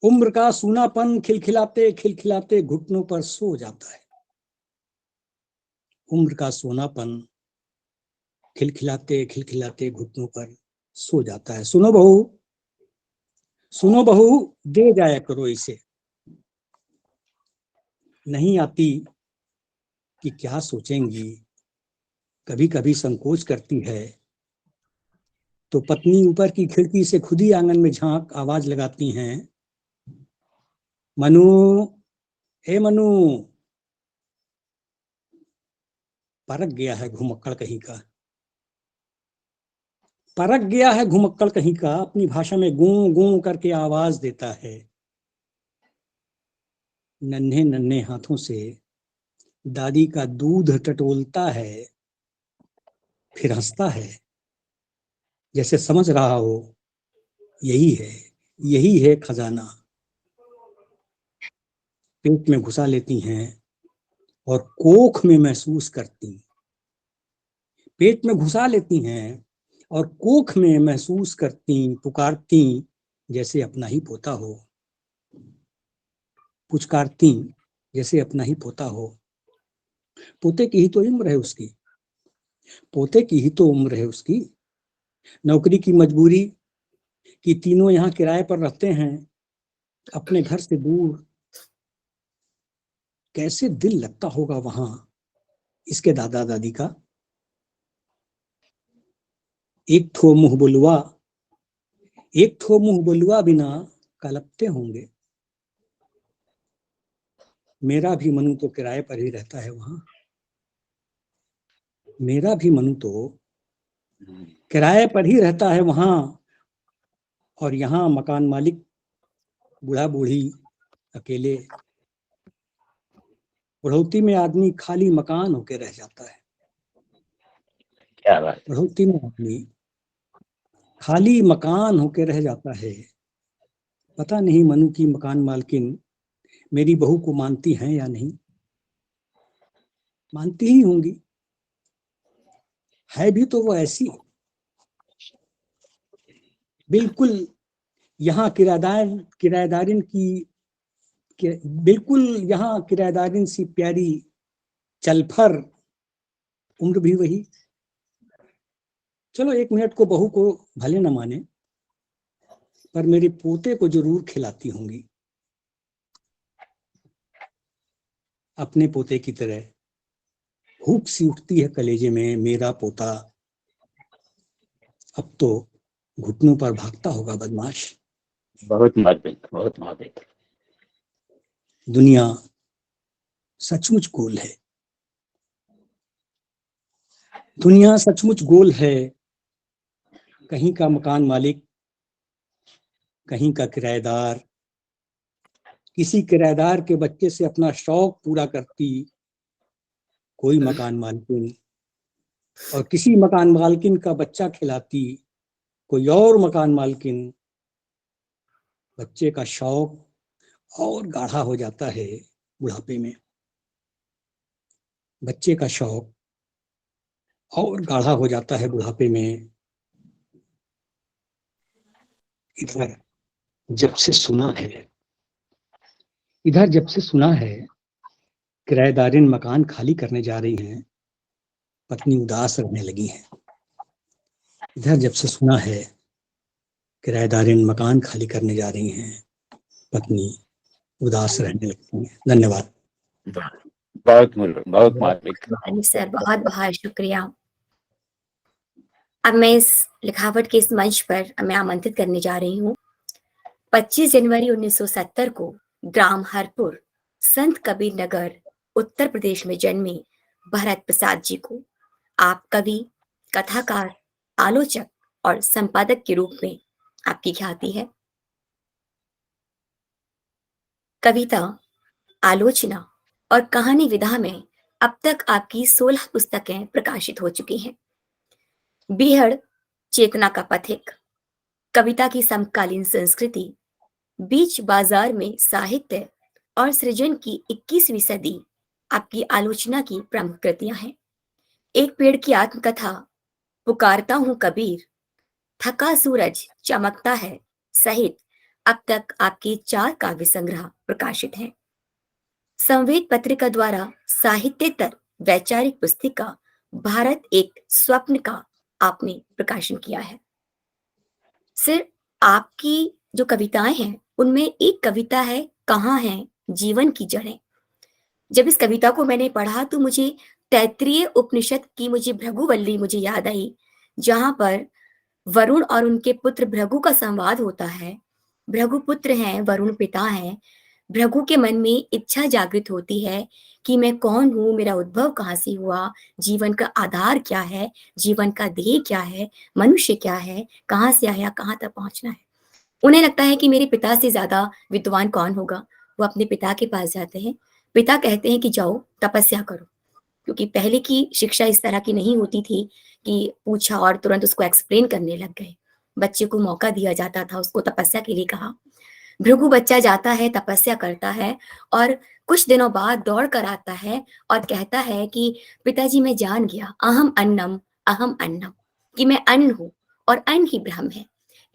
उम्र का सूनापन खिलखिलाते खिलखिलाते घुटनों पर सो जाता है। उम्र का सोनापन खिलखिलाते खिलखिलाते घुटनों पर सो जाता है। सुनो बहू, सुनो बहू, दे जाया करो इसे। नहीं आती कि क्या सोचेंगी, कभी कभी संकोच करती है तो पत्नी ऊपर की खिड़की से खुद ही आंगन में झांक आवाज लगाती हैं, मनु, हे मनु। परख गया है घुमक्कड़ कहीं का, परख गया है घुमक्कड़ कहीं का, अपनी भाषा में गूं गूं करके आवाज देता है। नन्हे नन्हे हाथों से दादी का दूध टटोलता है, फिर हंसता है जैसे समझ रहा हो यही है, यही है खजाना। पेट में घुसा लेती हैं और कोख में महसूस करती, पेट में घुसा लेती हैं और कोख में महसूस करती, पुकारती जैसे अपना ही पोता हो, पुचकारती जैसे अपना ही पोता हो। पोते की ही तो उम्र है उसकी, पोते की ही तो उम्र है उसकी। नौकरी की मजबूरी कि तीनों यहाँ किराए पर रहते हैं, अपने घर से दूर। कैसे दिल लगता होगा वहां इसके दादा दादी का। एक ठो मुंह बुलवा, एक ठो मुंह बुलवा बिना कलपते होंगे। मेरा भी मनु तो किराए पर ही रहता है वहां, मेरा भी मनु तो किराए पर ही रहता है वहां। और यहाँ मकान मालिक बूढ़ा बूढ़ी अकेले। बुढ़ौती में आदमी खाली मकान होके रह जाता है, क्या बात। बुढ़ौती में आदमी खाली मकान होके रह जाता है। पता नहीं मनु की मकान मालकिन मेरी बहू को मानती हैं या नहीं, मानती ही होंगी, है भी तो वो ऐसी। बिल्कुल यहाँ किराएदारिन की बिल्कुल यहाँ किराएदारिन सी प्यारी, चलफर, उम्र भी वही। चलो 1 मिनट को बहू को भले न माने, पर मेरे पोते को जरूर खिलाती होंगी अपने पोते की तरह। हुक सी उठती है कलेजे में, मेरा पोता अब तो घुटनों पर भागता होगा बदमाश। बहुत मौलिक, बहुत मौलिक। दुनिया सचमुच गोल है, दुनिया सचमुच गोल है। कहीं का मकान मालिक, कहीं का किराएदार, किसी किराएदार के बच्चे से अपना शौक पूरा करती कोई मकान मालकिन, और किसी मकान मालकिन का बच्चा खिलाती कोई और मकान मालकिन। बच्चे का शौक और गाढ़ा हो जाता है बुढ़ापे में। बच्चे का शौक और गाढ़ा हो जाता है बुढ़ापे में। इधर जब से सुना है किराएदारिन मकान खाली करने जा रही हैं, पत्नी उदास रहने लगी है। इधर जब से सुना है किराएदारिन मकान खाली करने जा रही हैं, पत्नी उदास रहने लगती है। धन्यवाद। बहुत मार्मिक। सर बहुत बहुत शुक्रिया। अब मैं इस लिखावट के इस मंच पर मैं आमंत्रित करने जा रही हूँ 25 जनवरी 1970 को ग्राम हरपुर, संत कबीर नगर, उत्तर प्रदेश में जन्मे भरत प्रसाद जी को। आप कवि, कथाकार, आलोचक और संपादक के रूप में आपकी ख्याति है। कविता, आलोचना और कहानी विधा में अब तक आपकी 16 पुस्तकें प्रकाशित हो चुकी हैं। बीहड़, चेतना का पथिक, कविता की समकालीन संस्कृति, बीच बाजार में साहित्य और सृजन की 21वीं सदी आपकी आलोचना की प्रमुख कृतियां हैं। एक पेड़ की आत्मकथा, पुकारता हूं कबीर, थका सूरज चमकता है सहित अब तक आपके 4 काव्य संग्रह प्रकाशित हैं। संवेद पत्रिका द्वारा साहित्येतर वैचारिक पुस्तिका भारत एक स्वप्न का आपने प्रकाशन किया है। सिर्फ आपकी जो कविताएं हैं उनमें एक कविता है कहाँ है जीवन की जड़ें। जब इस कविता को मैंने पढ़ा तो मुझे तैत्तिरीय उपनिषद की भृगुवल्ली मुझे याद आई, जहां पर वरुण और उनके पुत्र भृगु का संवाद होता है। भृगु पुत्र हैं, वरुण पिता हैं। भृगु के मन में इच्छा जागृत होती है कि मैं कौन हूँ, मेरा उद्भव कहाँ से हुआ, जीवन का आधार क्या है, जीवन का ध्येय क्या है, मनुष्य क्या है, कहाँ से आया, कहाँ तक पहुंचना है। उन्हें लगता है कि मेरे पिता से ज्यादा विद्वान कौन होगा। वो अपने पिता के पास जाते हैं। पिता कहते हैं कि जाओ तपस्या करो, क्योंकि पहले की शिक्षा इस तरह की नहीं होती थी कि पूछा और तुरंत उसको एक्सप्लेन करने लग गए। बच्चे को मौका दिया जाता था, उसको तपस्या के लिए कहा। भृगु बच्चा जाता है, तपस्या करता है और कुछ दिनों बाद दौड़ कर आता है और कहता है कि पिताजी मैं जान गया, अहम अन्नम, कि मैं अन्न हूं और अन्न ही ब्रह्म है।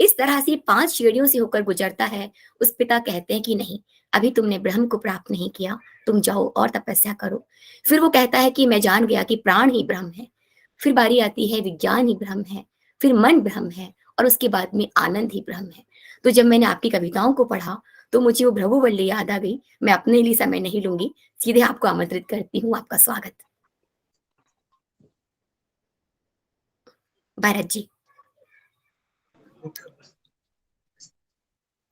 इस तरह से 5 सीढ़ियों से होकर गुजरता है। उस पिता कहते हैं कि नहीं, अभी तुमने ब्रह्म को प्राप्त नहीं किया, तुम जाओ और तपस्या करो। फिर वो कहता है कि मैं जान गया कि प्राण ही ब्रह्म है। फिर बारी आती है विज्ञान ही ब्रह्म है, फिर मन ब्रह्म है और उसके बाद में आनंद ही ब्रह्म है। तो जब मैंने आपकी कविताओं को पढ़ा तो मुझे वो भृगुवल्ली याद आ गई। मैं अपने लिए समय नहीं लूंगी, सीधे आपको आमंत्रित करती हूँ। आपका स्वागत। भरत जी।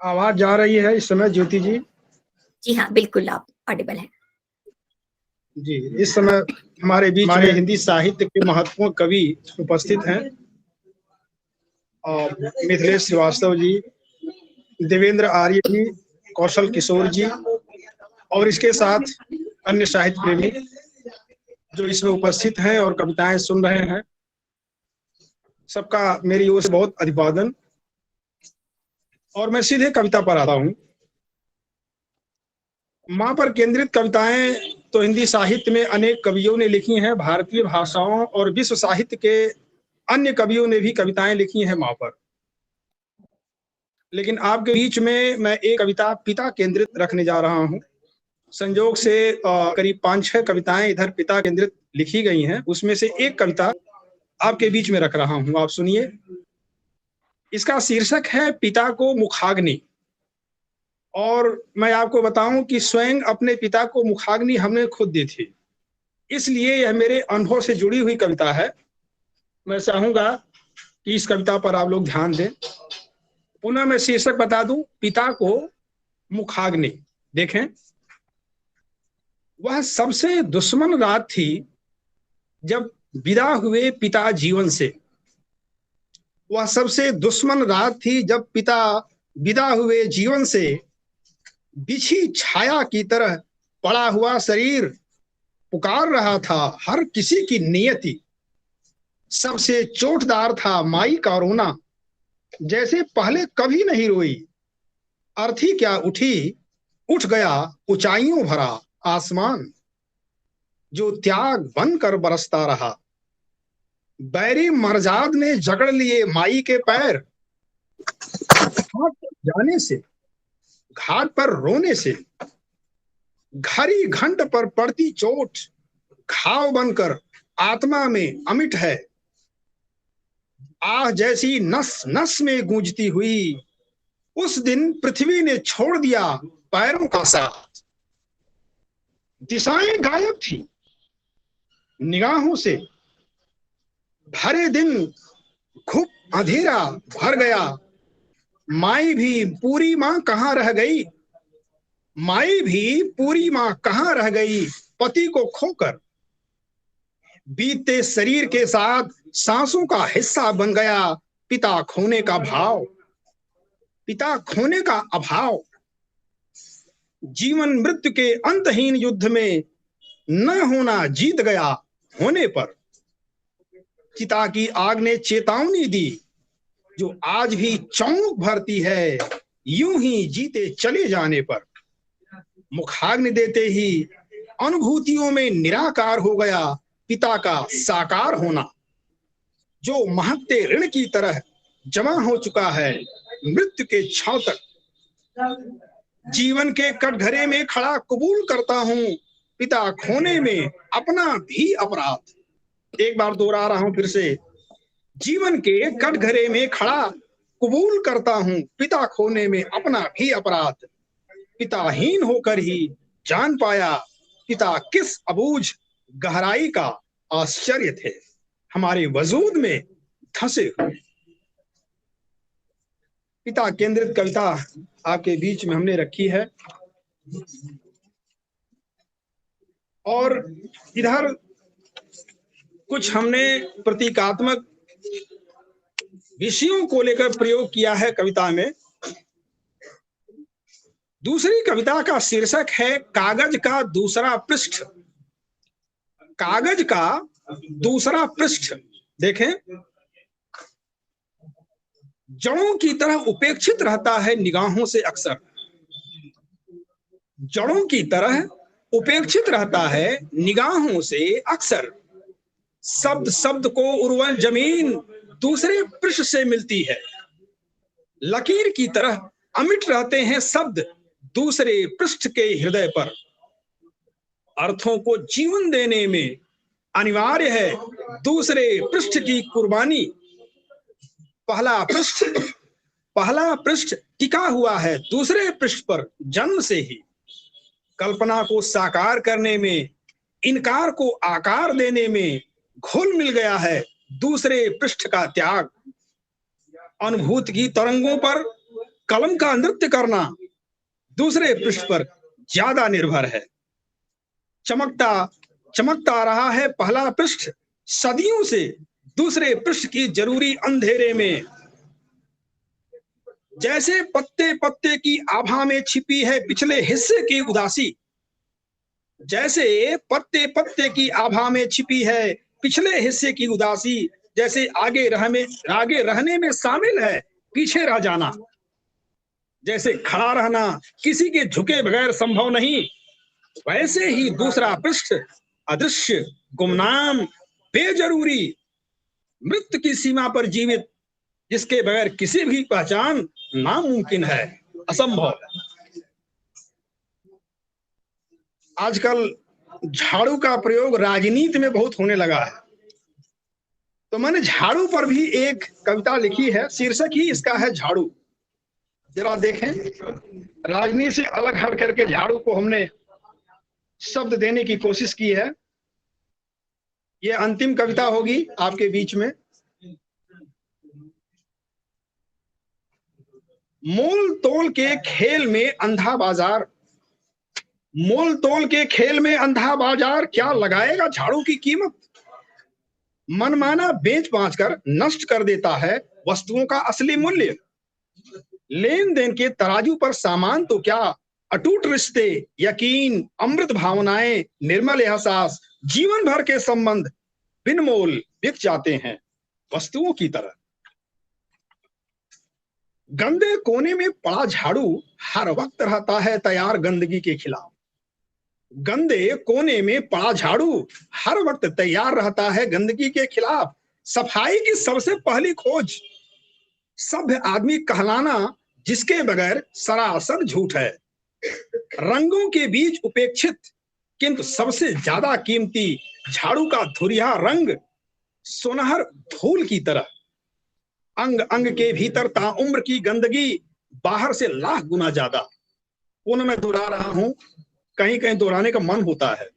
आवाज जा रही है इस समय ज्योति जी? जी हाँ, बिल्कुल आप ऑडिबल हैं जी। इस समय हमारे बीच में हिंदी साहित्य के महत्वपूर्ण कवि उपस्थित हैं और मिथिलेश श्रीवास्तव जी, देवेंद्र आर्य जी, कौशल किशोर जी और इसके साथ अन्य साहित्य प्रेमी जो इसमें उपस्थित हैं और कविताएं सुन रहे हैं, सबका मेरी ओर से बहुत अभिवादन। और मैं सीधे कविता पर आता हूं। मां पर केंद्रित कविताएं तो हिंदी साहित्य में अनेक कवियों ने लिखी हैं। भारतीय भाषाओं और विश्व साहित्य के अन्य कवियों ने भी कविताएं लिखी हैं मां पर। लेकिन आपके बीच में मैं एक कविता पिता केंद्रित रखने जा रहा हूं। संयोग से करीब 5-6 कविताएं इधर पिता केंद्रित लिखी गई हैं, उसमें से एक कविता आपके बीच में रख रहा हूं। आप सुनिए। इसका शीर्षक है पिता को मुखाग्नि। और मैं आपको बताऊं कि स्वयं अपने पिता को मुखाग्नि हमने खुद दी थी, इसलिए यह मेरे अनुभव से जुड़ी हुई कविता है। मैं चाहूंगा कि इस कविता पर आप लोग ध्यान दें। पुनः मैं शीर्षक बता दूं, पिता को मुखाग्नि। देखें, वह सबसे दुश्मन रात थी जब विदा हुए पिता जीवन से। वह सबसे दुश्मन रात थी जब पिता विदा हुए जीवन से। बिछी छाया की तरह पड़ा हुआ शरीर पुकार रहा था हर किसी की नियति। सबसे चोटदार था माई का रोना, जैसे पहले कभी नहीं रोई। अर्थी क्या उठी, उठ गया ऊंचाइयों भरा आसमान जो त्याग बनकर बरसता रहा। बैरी मरजाद ने जकड़ लिए माई के पैर, घाट पर जाने से, घाट पर रोने से, घड़ी घंट पर पड़ती चोट घाव बनकर आत्मा में अमिट है। आह जैसी नस नस में गूंजती हुई, उस दिन पृथ्वी ने छोड़ दिया पैरों का साथ। दिशाएं गायब थी निगाहों से, भरे दिन खूब अंधेरा भर गया। माई भी पूरी मां कहां रह गई, माई भी पूरी मां कहां रह गई पति को खोकर। बीते शरीर के साथ सांसों का हिस्सा बन गया पिता खोने का भाव, पिता खोने का अभाव। जीवन मृत्यु के अंतहीन युद्ध में न होना जीत गया होने पर। चिता की आग ने चेतावनी दी जो आज भी चौंक भरती है यूं ही जीते चले जाने पर। मुखाग्नि देते ही अनुभूतियों में निराकार हो गया पिता का साकार होना, जो महकते ऋण की तरह जमा हो चुका है मृत्यु के छांव तक। जीवन के कटघरे में खड़ा कबूल करता हूं पिता खोने में अपना भी अपराध। एक बार दोहरा रहा हूं फिर से, जीवन के कटघरे में खड़ा कबूल करता हूं पिता खोने में अपना भी अपराध। पिताहीन होकर ही जान पाया पिता किस अबूझ गहराई का आश्चर्य थे हमारे वजूद में धंसे हुए। पिता केंद्रित कविता आपके बीच में हमने रखी है, और इधर कुछ हमने प्रतीकात्मक विषयों को लेकर प्रयोग किया है कविता में। दूसरी कविता का शीर्षक है कागज का दूसरा पृष्ठ। कागज का दूसरा पृष्ठ देखें, जड़ों की तरह उपेक्षित रहता है निगाहों से अक्सर, जड़ों की तरह उपेक्षित रहता है निगाहों से अक्सर। शब्द शब्द को उर्वर जमीन दूसरे पृष्ठ से मिलती है, लकीर की तरह अमिट रहते हैं शब्द दूसरे पृष्ठ के हृदय पर। अर्थों को जीवन देने में अनिवार्य है दूसरे पृष्ठ की कुर्बानी। पहला पृष्ठ टिका हुआ है दूसरे पृष्ठ पर जन्म से ही। कल्पना को साकार करने में, इनकार को आकार देने में घुल मिल गया है दूसरे पृष्ठ का त्याग। अनुभूति की तरंगों पर कलम का नृत्य करना दूसरे पृष्ठ पर ज्यादा निर्भर है। चमकता रहा है पहला पृष्ठ सदियों से दूसरे पृष्ठ की जरूरी अंधेरे में। जैसे पत्ते पत्ते की आभा में छिपी है पिछले हिस्से की उदासी, जैसे पत्ते पत्ते की आभा में छिपी है पिछले हिस्से की उदासी। जैसे आगे रहने में शामिल है पीछे रह जाना, जैसे खड़ा रहना किसी के झुके बगैर संभव नहीं, वैसे ही दूसरा पृष्ठ अदृश्य, गुमनाम, बेजरूरी, मृत्यु की सीमा पर जीवित, जिसके बगैर किसी भी पहचान नामुमकिन है, असंभव। आजकल झाड़ू का प्रयोग राजनीति में बहुत होने लगा है, तो मैंने झाड़ू पर भी एक कविता लिखी है, शीर्षक ही इसका है झाड़ू। जरा देखें, राजनीति से अलग हट करके झाड़ू को हमने शब्द देने की कोशिश की है। ये अंतिम कविता होगी आपके बीच में। मोल तोल के खेल में अंधा बाजार, मोल तोल के खेल में अंधा बाजार क्या लगाएगा झाड़ू की कीमत। मनमाना बेच बांच कर नष्ट कर देता है वस्तुओं का असली मूल्य। लेन देन के तराजू पर सामान तो क्या, अटूट रिश्ते, यकीन, अमृत भावनाएं, निर्मल एहसास, जीवन भर के संबंध बिन मोल बिक जाते हैं वस्तुओं की तरह। गंदे कोने में पड़ा झाड़ू हर वक्त रहता है तैयार गंदगी के खिलाफ। गंदे कोने में पड़ा झाड़ू हर वक्त तैयार रहता है गंदगी के खिलाफ। सफाई की सबसे पहली खोज सभ्य आदमी कहलाना जिसके बगैर सरासर झूठ है। रंगों के बीच उपेक्षित किंतु सबसे ज्यादा कीमती झाड़ू का धुरिया रंग सुनहर धूल की तरह। अंग अंग के भीतर ताउम्र की गंदगी बाहर से लाख गुना ज्यादा। पुनः मैं दोहरा रहा हूं, कहीं कहीं दोहराने का मन होता है।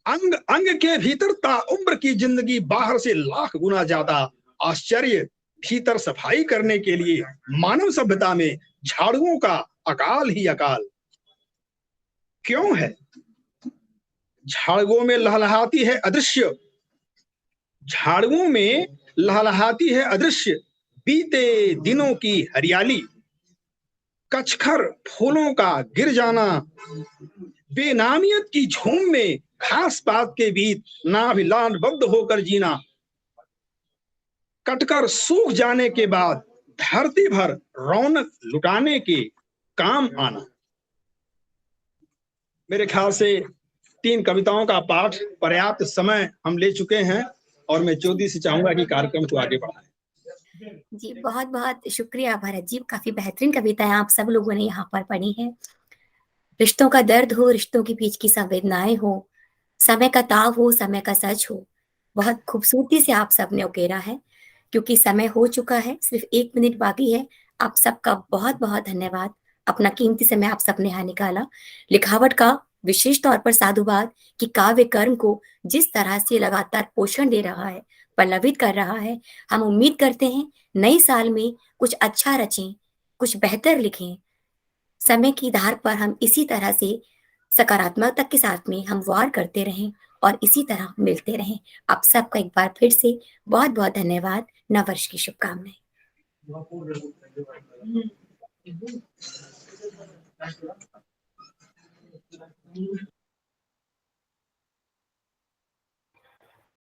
अंग अंग के भीतर ताउम्र की जिंदगी बाहर से लाख गुना ज्यादा। आश्चर्य, भीतर सफाई करने के लिए मानव सभ्यता में झाड़ुओं का अकाल ही अकाल क्यों है? झाड़ुओं में लहलहाती है अदृश्य, झाड़ुओं में लहलहाती है अदृश्य बीते दिनों की हरियाली। कचखर फूलों का गिर जाना, बेनामियत की झूम में घास पात के बीच नाभिलानबद्ध होकर जीना, कटकर सूख जाने के बाद धरती भर रौनक लुटाने के काम आना। मेरे ख्याल से 3 कविताओं का पाठ पर्याप्त समय हम ले चुके हैं और मैं ज्योति से चाहूंगा कि कार्यक्रम को आगे बढ़ाएं। जी, बहुत बहुत शुक्रिया भरत जी। काफी बेहतरीन कविताएं आप सब लोगों ने यहाँ पर पढ़ी हैं। रिश्तों का दर्द हो, रिश्तों के बीच की संवेदनाएं हो, समय का ताव हो, समय का सच हो, बहुत खूबसूरती से आप सब ने उकेरा है। क्योंकि समय हो चुका है, सिर्फ 1 मिनट बाकी है। आप सबका बहुत बहुत धन्यवाद। अपना कीमती समय आप सबने यहाँ निकाला। लिखावट का विशेष तौर पर साधुवाद कि काव्य कर्म को जिस तरह से लगातार पोषण दे रहा है, पल्लवित कर रहा है। हम उम्मीद करते हैं नए साल में कुछ अच्छा रचें, कुछ बेहतर लिखें। समय की धार पर हम इसी तरह से सकारात्मकता के साथ में हम वार करते रहें और इसी तरह मिलते रहें। आप सबका एक बार फिर से बहुत बहुत धन्यवाद। नववर्ष की शुभकामनाएं।